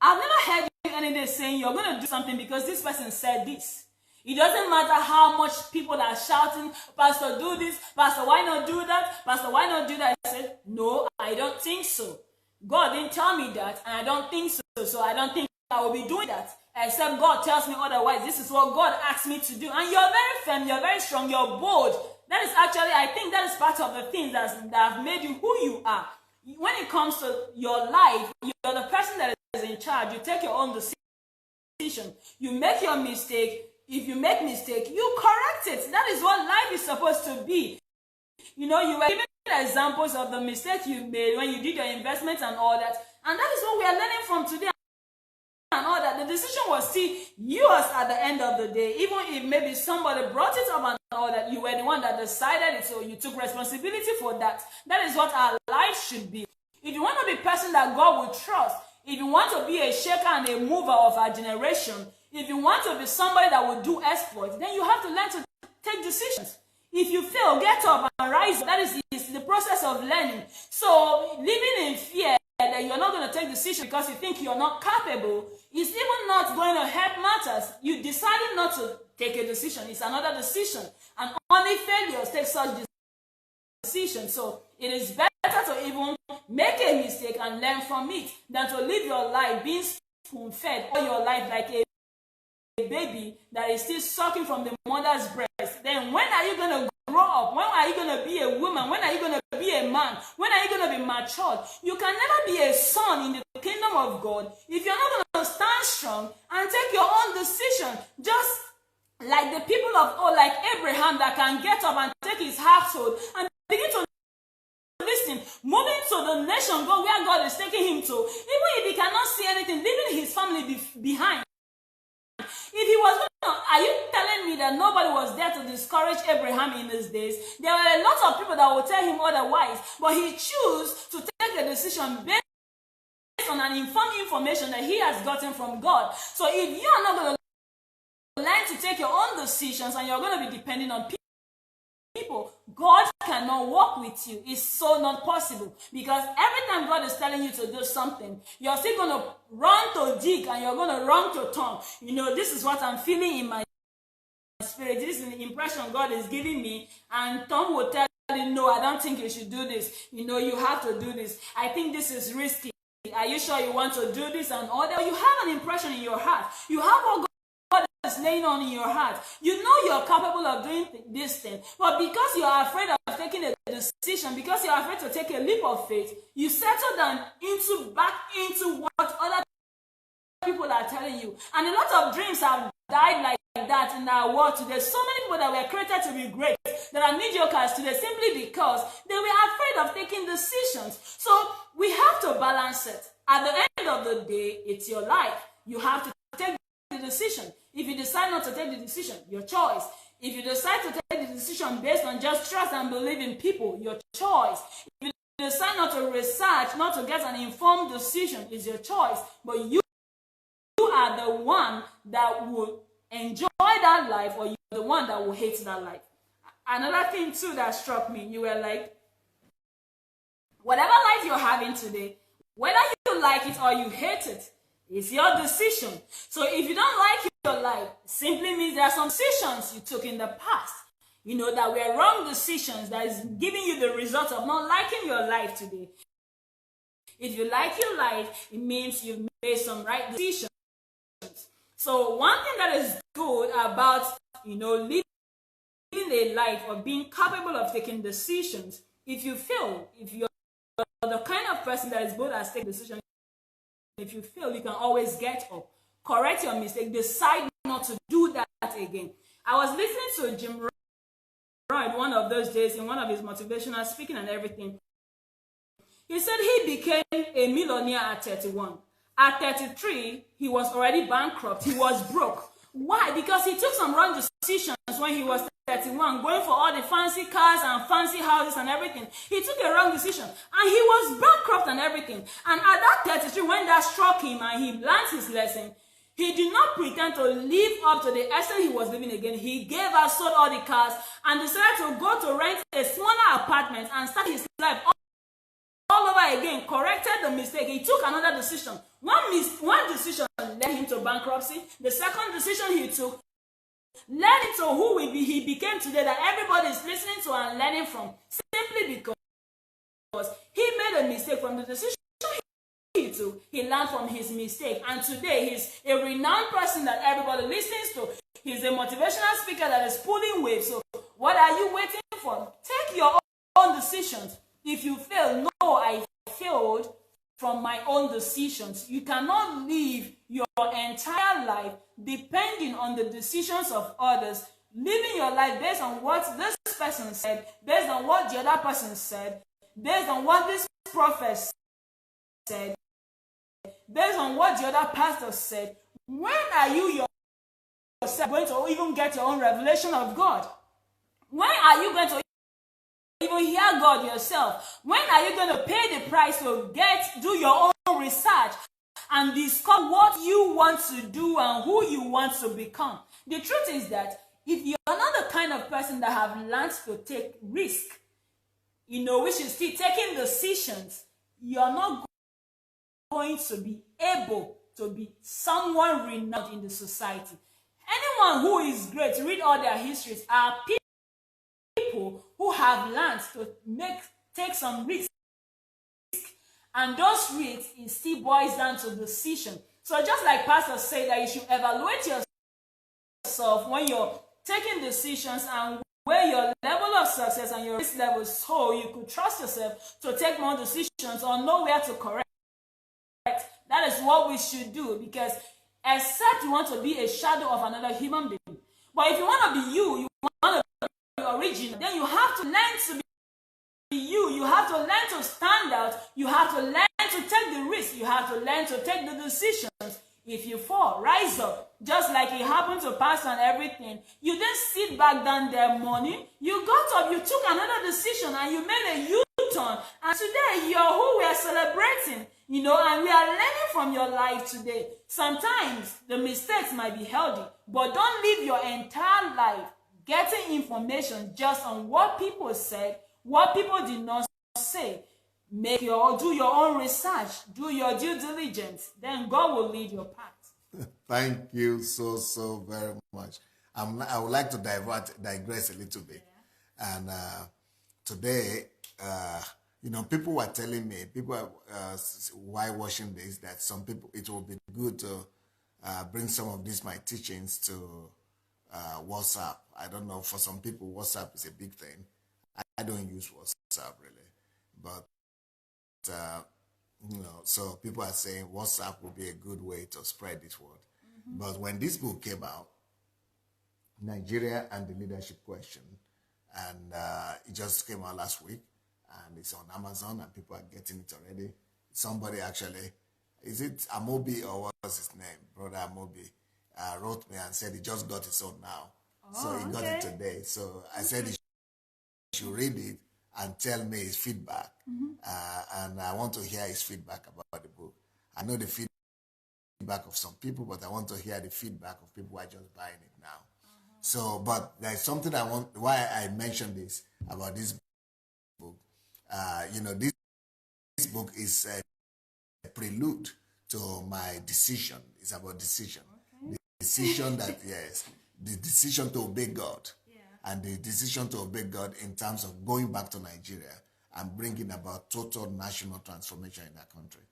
I've never heard you any day saying you're going to do something because this person said this. It doesn't matter how much people are shouting, Pastor, do this, Pastor, why not do that, Pastor, why not do that? I said, no, I don't think so. God didn't tell me that, and I don't think so, so I don't think I will be doing that. except God tells me otherwise. This is what God asked me to do. And you're very firm, you're very strong, you're bold. That is actually, I think that is part of the things that have made you who you are. When it comes to your life, you're the person that is in charge. You take your own decision. You make your mistake. If you make mistake, you correct it. That is what life is supposed to be. You know, you were giving examples of the mistake you made when you did your investments and all that. And that is what we are learning from today. And all that. The decision was still yours at the end of the day. Even if maybe somebody brought it up and all that, you were the one that decided it, so you took responsibility for that. That is what our life should be. If you want to be a person that God will trust, if you want to be a shaker and a mover of our generation, if you want to be somebody that will do exploits, then you have to learn to take decisions. If you fail, get up and rise. That is the process of learning. So living in fear that you're not going to take decisions because you think you're not capable is even not going to help matters. You decided not to take a decision. It's another decision. And only failures take such decisions. So it is better to even make a mistake and learn from it than to live your life being spoon-fed all your life like a baby that is still sucking from the mother's breast. Then when are you going to grow up? When are you going to be a woman? When are you going to be a man? When are you going to be matured? You can never be a son in the kingdom of God if you're not going to stand strong and take your own decision. Just like the people of old, like Abraham, that can get up and take his household and begin to listen, moving to the nation God where God is taking him to, even if he cannot see anything, leaving his family behind. If he was going to, are you telling me that nobody was there to discourage Abraham in these days? There were a lot of people that would tell him otherwise, but he chose to take a decision based on an informed information that he has gotten from God. So if you are not going to learn to take your own decisions and you're going to be depending on people, God cannot work with you. It's so not possible, because every time God is telling you to do something, you're still going to run to dig and you're going to run to turn. You know, this is what I'm feeling in my spirit. This is the impression God is giving me, and Tom will tell you, no, I don't think you should do this. You know, you have to do this. I think this is risky. Are you sure you want to do this and all that? You have an impression in your heart. You have what God is laying on in your heart. You know you're capable of doing this thing, but because you are afraid of taking a decision, because you're afraid to take a leap of faith, you settle down back into what other people are telling you. And a lot of dreams have died like that in our world today. So many people that were created to be great that are mediocres today simply because they were afraid of taking decisions. So we have to balance it. At the end of the day, it's your life. You have to take the decision. If you decide not to take the decision, your choice. If you decide to take the decision based on just trust and believe in people, your choice. If you decide not to research, not to get an informed decision, is your choice. But you are the one that will enjoy that life, or you're the one that will hate that life. Another thing too that struck me, you were like, whatever life you're having today, whether you like it or you hate it, it's your decision. So if you don't like your life, it simply means there are some decisions you took in the past, you know, that were wrong decisions that is giving you the result of not liking your life today. If you like your life, it means you've made some right decisions. So one thing that is good about, you know, living a life of being capable of taking decisions, if you fail, if you're the kind of person that is good at taking decisions, if you fail, you can always get up, correct your mistake, decide not to do that again. I was listening to Jim Rohn one of those days in one of his motivational speaking and everything. He said he became a millionaire at 31. At 33, he was already bankrupt. He was broke. Why? Because he took some wrong decisions when he was 31, going for all the fancy cars and fancy houses and everything. He took a wrong decision and he was bankrupt and everything. And at that 33, when that struck him and he learned his lesson, he did not pretend to live up to the extent he was living again. He gave up, sold all the cars, and decided to go to rent a smaller apartment and start his life all over again, corrected the mistake. He took another decision. One decision led him to bankruptcy. The second decision he took led him to who he became today, that everybody is listening to and learning from, simply because he made a mistake from the decision he little, he learned from his mistake. And today, he's a renowned person that everybody listens to. He's a motivational speaker that is pulling waves. So what are you waiting for? Take your own decisions. If you fail, no, I failed from my own decisions. You cannot live your entire life depending on the decisions of others, living your life based on what this person said, based on what the other person said, based on what this prophet said, based on what the other pastor said. When are you yourself going to even get your own revelation of God? When are you going to even hear God yourself? When are you going to pay the price to do your own research and discover what you want to do and who you want to become? The truth is that if you're not the kind of person that have learned to take risk, which is still taking decisions, you're not going to be able to be someone renowned in the society. Anyone who is great, read all their histories, are people who have learned to take some risks. And those risks, it still boils down to decision. So just like Pastor said, that you should evaluate yourself when you're taking decisions and weigh your level of success and your risk level, so you could trust yourself to take more decisions or know where to correct. That is what we should do, because except you want to be a shadow of another human being. But if you want to be you want to be original, then you have to learn to be you. You have to learn to stand out. You have to learn to take the risk. You have to learn to take the decisions. If you fall, rise up. Just like it happened to Pastor and everything. You didn't sit back down there morning. You got up, you took another decision, and you made a U-turn. And today, you're who we are celebrating. And we are learning from your life today. Sometimes the mistakes might be healthy, but don't live your entire life getting information just on what people said, what people did not say. Do your own research, do your due diligence, then God will lead your path. Thank you so very much. I would like to digress a little bit. Yeah. And today, people were telling me, while watching this, that some people, it will be good to bring some of these my teachings to WhatsApp. I don't know, for some people, WhatsApp is a big thing. I don't use WhatsApp really, but so people are saying WhatsApp will be a good way to spread this word. Mm-hmm. But when this book came out, Nigeria and the Leadership Question, and it just came out last week, and it's on Amazon, and people are getting it already. Somebody actually, is it Amobi or what's his name? Brother Amobi wrote me and said he just got his own now. So he got it today. So I said he should read it and tell me his feedback. Mm-hmm. And I want to hear his feedback about the book. I know the feedback of some people, but I want to hear the feedback of people who are just buying it now. Uh-huh. So, but there's something why I mentioned this about this book. This book is a prelude to my decision. It's about decision. Okay. The decision the decision to obey God. And the decision to obey God in terms of going back to Nigeria and bringing about total national transformation in that country.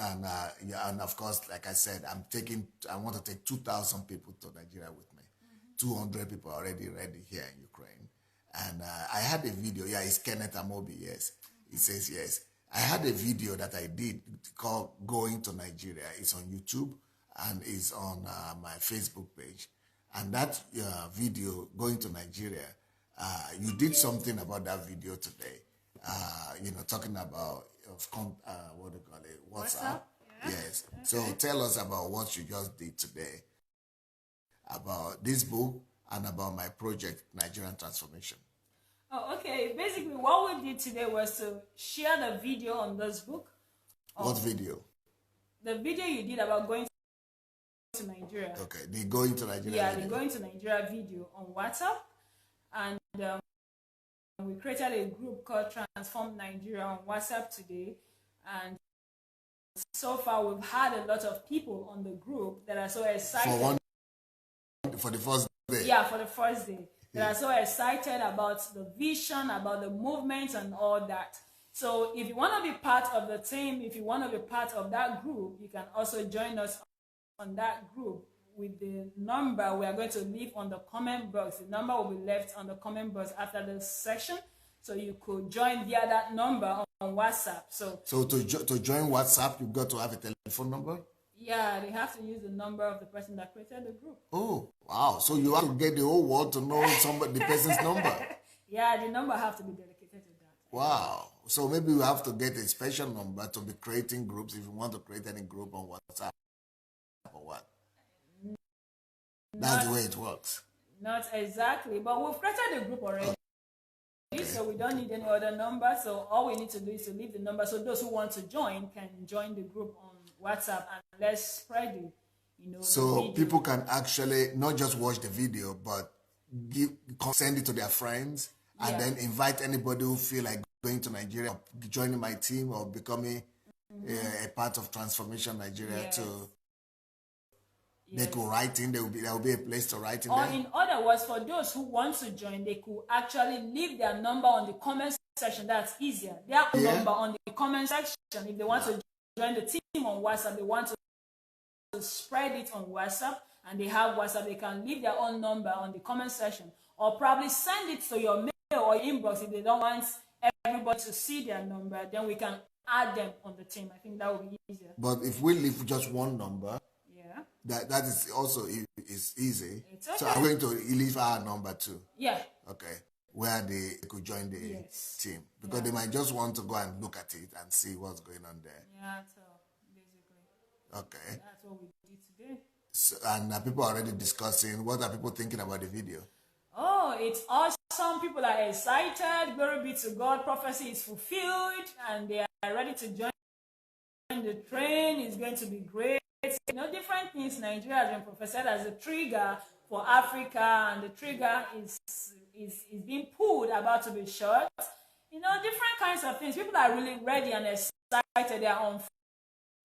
And of course, like I said, I want to take 2,000 people to Nigeria with me. Mm-hmm. 200 people are already ready here in Ukraine. And I had a video. Yeah, it's Kenneth Amobi, yes. He says yes. I had a video that I did called Going to Nigeria. It's on YouTube and it's on my Facebook page. And that video, Going to Nigeria, you did something about that video today. Talking about, what do you call it, WhatsApp? Yeah. Yes. Okay. So tell us about what you just did today, about this book and about my project, Nigerian Transformation. Oh, okay. Basically, what we did today was to share the video on this book. What video? The video you did about going to Nigeria. Okay, the Going to Nigeria video. The Going to Nigeria video on WhatsApp, and we created a group called Transform Nigeria on WhatsApp today, and so far we've had a lot of people on the group that are so excited. For the first day? Yeah, for the first day. That are so excited about the vision, about the movement and all that. So if you want to be part of the team, if you want to be part of that group, you can also join us on that group with the number we are going to leave on the comment box. The number will be left on the comment box after this section. So you could join via that number on WhatsApp. So to join WhatsApp, you've got to have a telephone number? Yeah, they have to use the number of the person that created the group. Oh, wow. So you have to get the whole world to know the person's number. Yeah, the number have to be dedicated to that. Wow. So maybe you have to get a special number to be creating groups if you want to create any group on WhatsApp or what? That's the way it works. Not exactly, but we've created a group already. Okay. So we don't need any other number. So all we need to do is to leave the number. So those who want to join can join the group on WhatsApp and let's spread it. So people can actually not just watch the video, but send it to their friends and then invite anybody who feel like going to Nigeria, or joining my team, or becoming a part of Transformation Nigeria too. They could write in. There will be a place to write in. Or in other words, for those who want to join, they could actually leave their number on the comment section. That's easier. Their number on the comment section. If they want to join the team on WhatsApp, they want to spread it on WhatsApp, and they have WhatsApp, they can leave their own number on the comment section, or probably send it to your mail or inbox. If they don't want everybody to see their number, then we can add them on the team. I think that would be easier. But if we leave just one number, that is also is easy. It's okay. So I'm going to leave our number too. Yeah. Okay. Where they could join the team, because they might just want to go and look at it and see what's going on there. Yeah, so basically. Okay. That's what we did today. So, and people are already discussing. What are people thinking about the video? Oh, it's awesome. People are excited. Glory be to God. Prophecy is fulfilled, and they are ready to join the train. It's going to be great. Different things. Nigeria has been prophesied as a trigger for Africa, and the trigger is being pulled, about to be shot. Different kinds of things. People are really ready and excited. They are on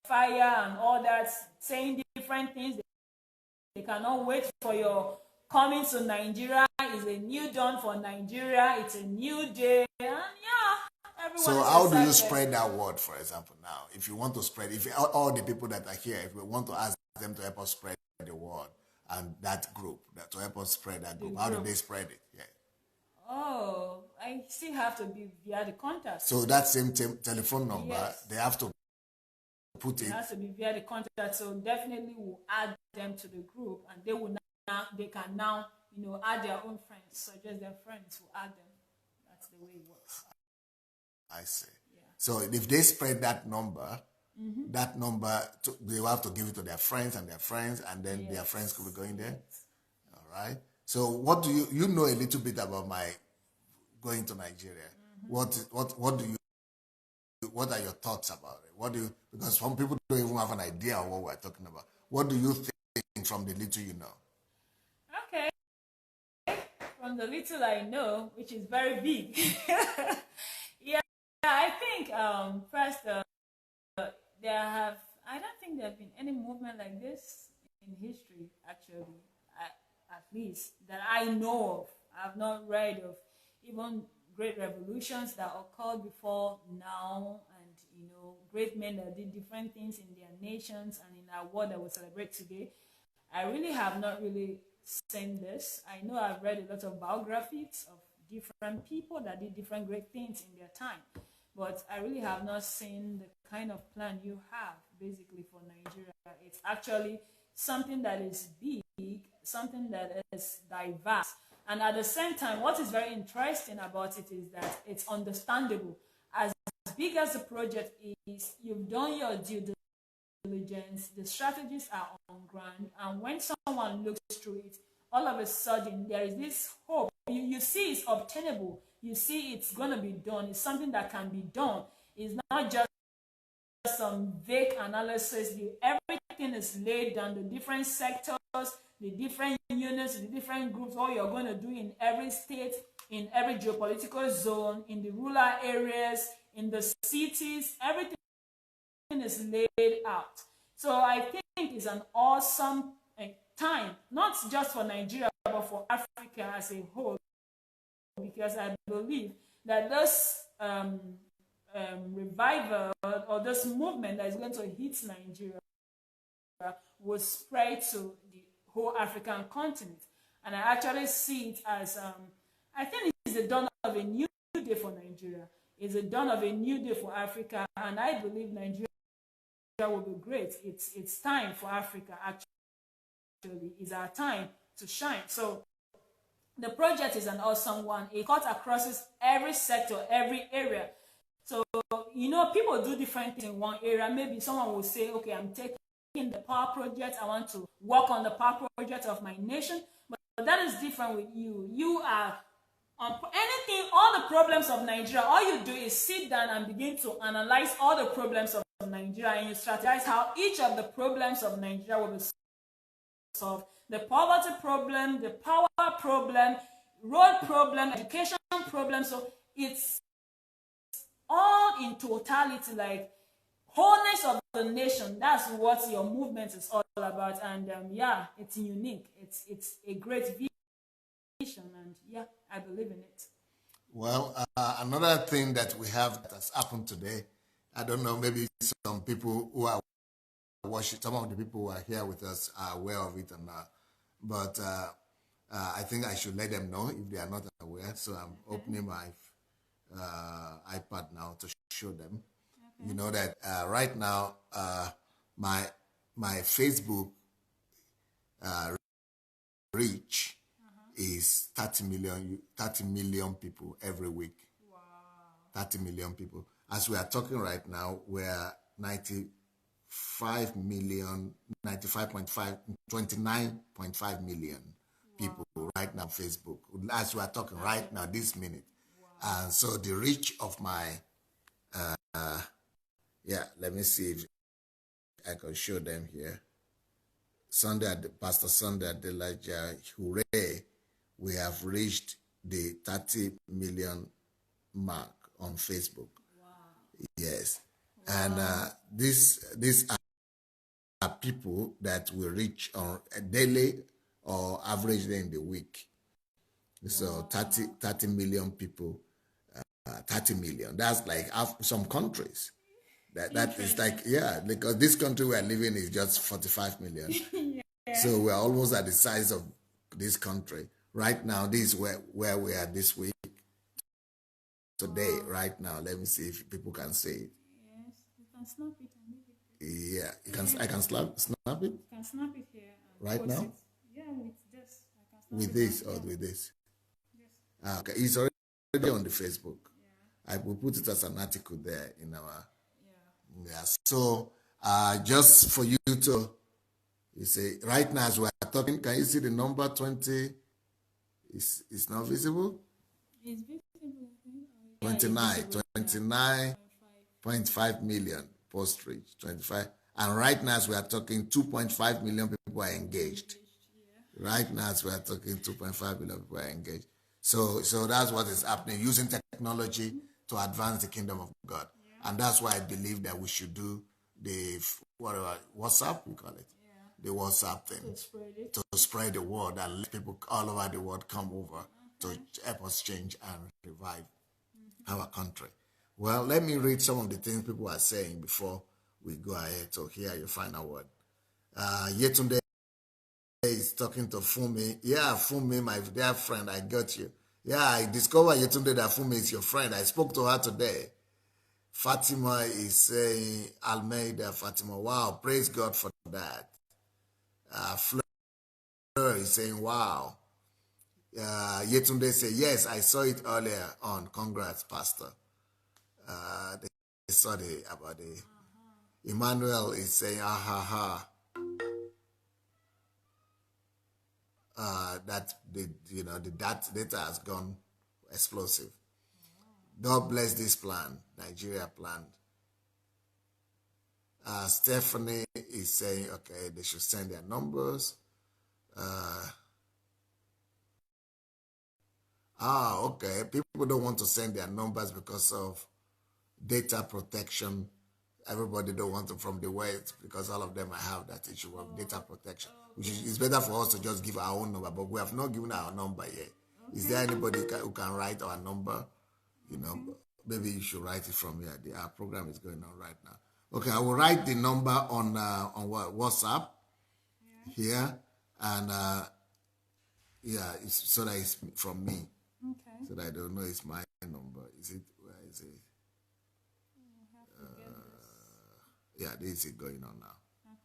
fire and all that, saying different things. They cannot wait for your coming to Nigeria. It's a new dawn for Nigeria. It's a new day. And everyone so how do you spread that word, for example, now? If you want to spread, if all the people that are here, if we want to ask them to help us spread the word and that group, to help us spread that group, how do they spread it? Yeah. Oh, I still have to be via the contact. So that same telephone number, they have to put it. It has to be via the contact. So definitely we'll add them to the group, and they can now add their own friends, suggest their friends who add them. That's the way it works. I see. Yeah. So if they spread that number, they will have to give it to their friends, and then their friends could be going there. Yes. All right. So what do you know a little bit about my going to Nigeria? What are your thoughts about it? Because some people don't even have an idea of what we're talking about. What do you think from the little you know? Okay. From the little I know, which is very big. I think first I don't think there have been any movement like this in history, actually, at least that I know of. I have not read of even great revolutions that occurred before now, and great men that did different things in their nations and in our world that we celebrate today. I really have not really seen this. I know I've read a lot of biographies of different people that did different great things in their time. But I really have not seen the kind of plan you have, basically, for Nigeria. It's actually something that is big, something that is diverse. And at the same time, what is very interesting about it is that it's understandable. As big as the project is, you've done your due diligence, the strategies are on ground, and when someone looks through it, all of a sudden, there is this hope. You see it's obtainable. You see it's going to be done. It's something that can be done. It's not just some vague analysis. Everything is laid down. The different sectors, the different units, the different groups, what you're going to do in every state, in every geopolitical zone, in the rural areas, in the cities, everything is laid out. So I think it's an awesome time, not just for Nigeria, but for Africa as a whole, because I believe that those revival or this movement that is going to hit Nigeria will spread to the whole African continent. And I actually see it as, I think it's the dawn of a new day for Nigeria. It's the dawn of a new day for Africa. And I believe Nigeria will be great. It's time for Africa, actually. It's our time to shine. So the project is an awesome one. It cuts across every sector, every area. So, people do different things in one area. Maybe someone will say, okay, I'm taking the power project. I want to work on the power project of my nation. But that is different with you. You are on anything, all the problems of Nigeria. All you do is sit down and begin to analyze all the problems of Nigeria, and you strategize how each of the problems of Nigeria will be solved. The poverty problem, the power problem, road problem, education problem. So it's all in totality, like wholeness of the nation. That's what your movement is all about. And it's unique. It's a great vision, and I believe in it. Well, another thing that we have that has happened today, I don't know, maybe some people who are watching, some of the people who are here with us are aware of it or not. But I think I should let them know if they are not aware. So I'm opening my iPad now to show them. Okay. You know that right now my Facebook reach is 30 million people every week. Wow. 30 million people. As we are talking right now, we're 29.5 million people right now on Facebook. As we are talking right now, this minute. Wow. And so the reach of my, let me see if I can show them here. Pastor Sandey Adelaja, hooray, we have reached the 30 million mark on Facebook. Wow. Yes. Wow. And these are people that we reach on a daily or average day in the week. So 30 million people, 30 million. That's like some countries. That is like, because this country we are living is just 45 million. So we're almost at the size of this country. Right now, this is where we are this week. Today, right now, let me see if people can see it. Yes, you can snap it and leave it. Yeah, I can snap it? You can snap it here. Right now? It. Yeah, with this. I can snap with this or with this? Yes. Okay, it's already on the Facebook. Yeah. I will put it as an article there in our... Yeah. So, just for you to... You say, right now as we are talking, can you see the number 20? It's not visible? It's visible. 29.5 million post reach, 25. And right now as we are talking, 2.5 million people are engaged. Right now as we are talking, 2.5 million people are engaged. So that's what is happening, using technology to advance the kingdom of God. Yeah. And that's why I believe that we should do the, WhatsApp, we call it. The WhatsApp thing to spread the word and let people all over the world come over to help us change and revive our country. Well, let me read some of the things people are saying before we go ahead to hear your final word. Yetunde is talking to Fumi. Yeah, Fumi, my dear friend, I got you. Yeah, I discovered Yetunde that Fumi is your friend. I spoke to her today. Fatima is saying, Almeida, Fatima, wow, praise God for that. Fleur is saying, wow. Yetunde say, yes, I saw it earlier on. Congrats, Pastor. They saw about the... Emmanuel is saying, that the data has gone explosive. God bless this plan, Nigeria plan. Stephanie is saying, okay, they should send their numbers. Okay. People don't want to send their numbers because of data protection. Everybody don't want to from the West because all of them have that issue of data protection. Which is, it's better for us to just give our own number, but we have not given our number yet. Okay. Is there anybody who can write our number? maybe you should write it from here. Our program is going on right now. Okay, I will write the number on WhatsApp here, and yeah, so that it's from me. Okay. So that I don't know it's my number. Is it? Where is it? Yeah, this is going on now.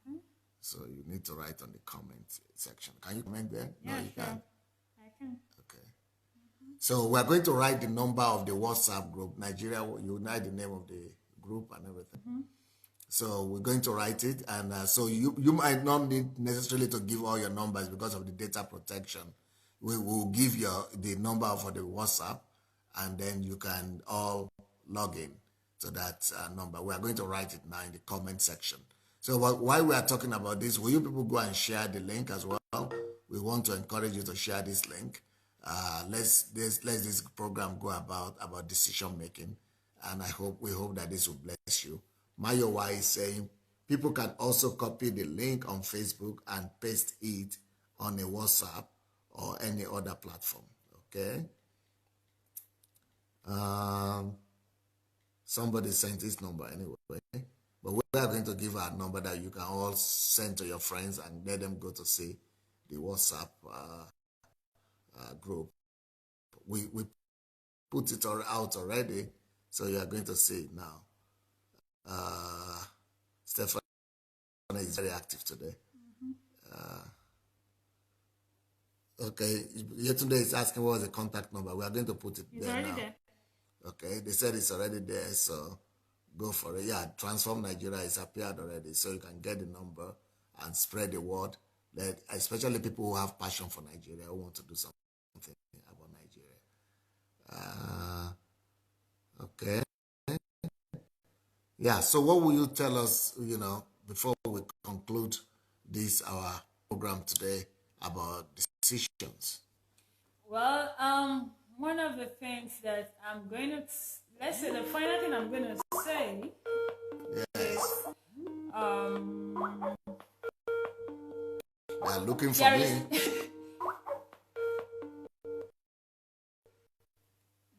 Okay. So you need to write on the comment section. Can you comment there? Yeah, no, you sure. can't. I can. Okay. So we're going to write the number of the WhatsApp group. Nigeria, you write the name of the group and everything. So we're going to write it, and so you might not need necessarily to give all your numbers because of the data protection. We will give you the number for the WhatsApp, and then you can all log in to that number. We are going to write it now in the comment section. So while we are talking about this, will you people go and share the link as well? We want to encourage you to share this link. Let's this program go about decision making, and we hope that this will bless you. Mayowa is saying people can also copy the link on Facebook and paste it on a WhatsApp or any other platform. Okay. Somebody sent this number anyway, but we are going to give our number that you can all send to your friends and let them go to see the WhatsApp group. We put it all out already, so you are going to see it now. Stefan is very active today. Okay, Yetunde is asking what was the contact number. We are going to put it there now. There. Okay, they said it's already there, so go for it. Yeah, Transform Nigeria is appeared already, so you can get the number and spread the word. Especially people who have passion for Nigeria, who want to do something about Nigeria. Okay. Yeah, so what will you tell us, before we conclude our program today about decisions? Well, one of the things that I'm going to, let's say the final thing I'm going to say is, they are looking for me.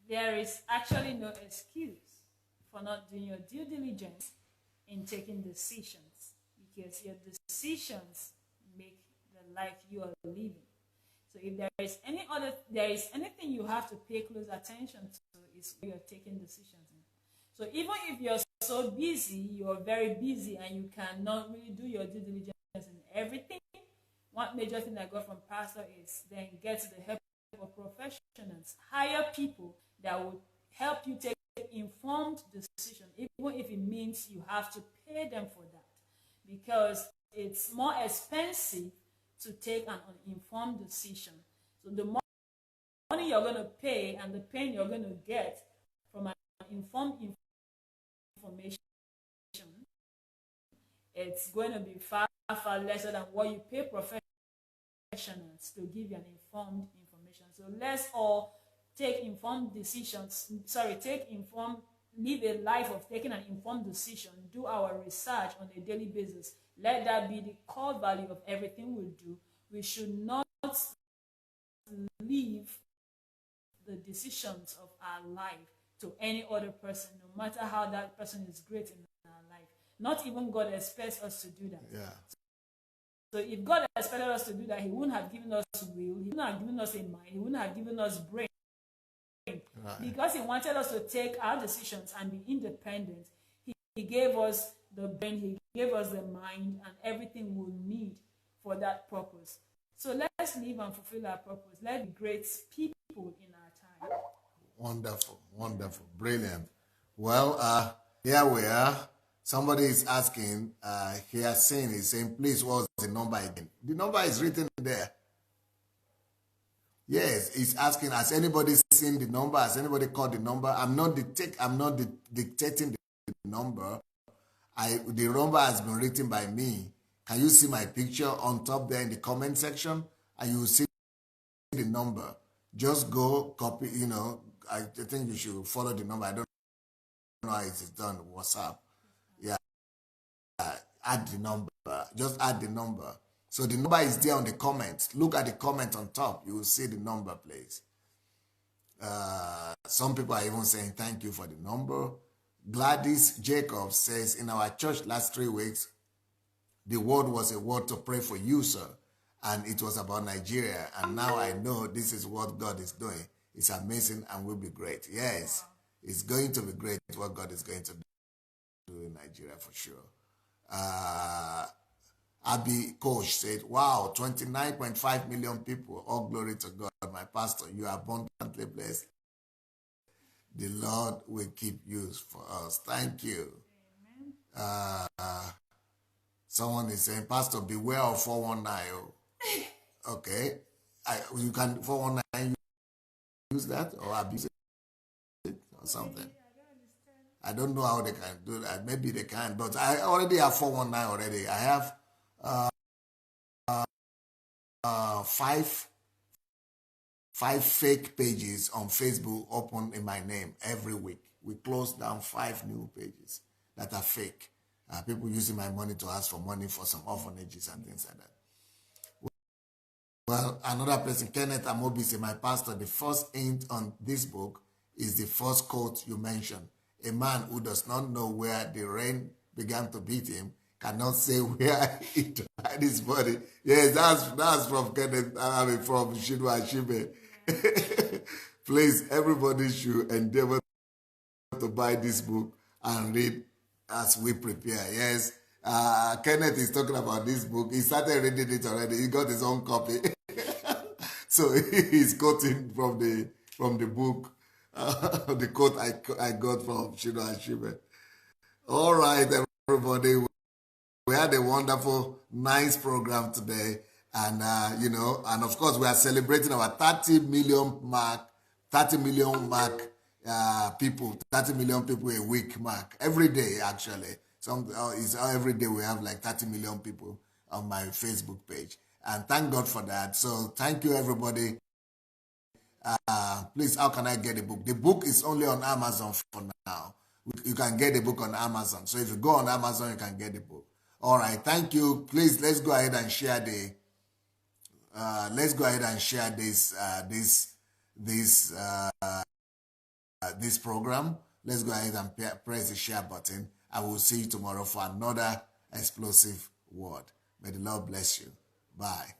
There is actually no excuse for not doing your due diligence in taking decisions, because your decisions make the life you are living. So if there is anything you have to pay close attention to, is where you're taking decisions in. So even if you're so busy, you're very busy, and you cannot really do your due diligence in everything, one major thing I got from Pastor is then get the help of professionals. Hire people that will help you take informed decision, even if it means you have to pay them for that, because it's more expensive to take an uninformed decision. So the money you're going to pay and the pain you're going to get from an informed information, it's going to be far, far lesser than what you pay professionals to give you an informed information. So let's all take informed decisions. Live a life of taking an informed decision. Do our research on a daily basis. Let that be the core value of everything we do. We should not leave the decisions of our life to any other person, no matter how that person is great in our life. Not even God expects us to do that. Yeah. So if God expected us to do that, He wouldn't have given us will. He wouldn't have given us a mind. He wouldn't have given us brain. Right. Because He wanted us to take our decisions and be independent, He gave us the brain, He gave us the mind, and everything we need for that purpose. So let's live and fulfill our purpose. Let's be great people in our time. Wonderful, wonderful, brilliant. Well, here we are. Somebody is asking, he's saying, please, what's the number again? The number is written there. Yes, he's asking, has anybody seen the number? Has anybody called the number? I'm not dictating the number. The number has been written by me. Can you see my picture on top there in the comment section? And you will see the number. Just go copy, I think you should follow the number. I don't know how it's done, WhatsApp. Yeah, add the number. Just add the number. So the number is there on the comments. Look at the comment on top. You will see the number, please. Some people are even saying thank you for the number. Gladys Jacobs says, in our church last 3 weeks, the word was a word to pray for you, sir. And it was about Nigeria. And now I know this is what God is doing. It's amazing and will be great. Yes, it's going to be great what God is going to do in Nigeria for sure. Abby Koch said, wow, 29.5 million people. All glory to God. My pastor, you are abundantly blessed. The Lord will keep you for us. Thank you. Someone is saying, Pastor, beware of 419. Okay. You can 419 use that or abuse it or something. I don't know how they can do that. Maybe they can, but I already have 419 already. I have five fake pages on Facebook open in my name every week. We close down 5 new pages that are fake. People using my money to ask for money for some orphanages and things like that. Well, another person, Kenneth Amobi, said, my pastor, the first hint on this book is the first quote you mentioned. A man who does not know where the rain began to beat him cannot say where he tried his body. Yes, that's from Kenneth, from Shidwa Shibe. Please, everybody should endeavor to buy this book and read as we prepare. Yes, Kenneth is talking about this book. He started reading it already. He got his own copy. So he's quoting from the book, the quote I got from Shidwa Shibe. All right, everybody. We had a wonderful, nice program today. And, and of course, we are celebrating our 30 million people, 30 million people a week mark. Every day, actually. Every day we have like 30 million people on my Facebook page. And thank God for that. So thank you, everybody. Please, how can I get the book? The book is only on Amazon for now. You can get the book on Amazon. So if you go on Amazon, you can get the book. All right, thank you. Please, let's go ahead and share this program. Let's go ahead and press the share button. I will see you tomorrow for another explosive word. May the Lord bless you. Bye.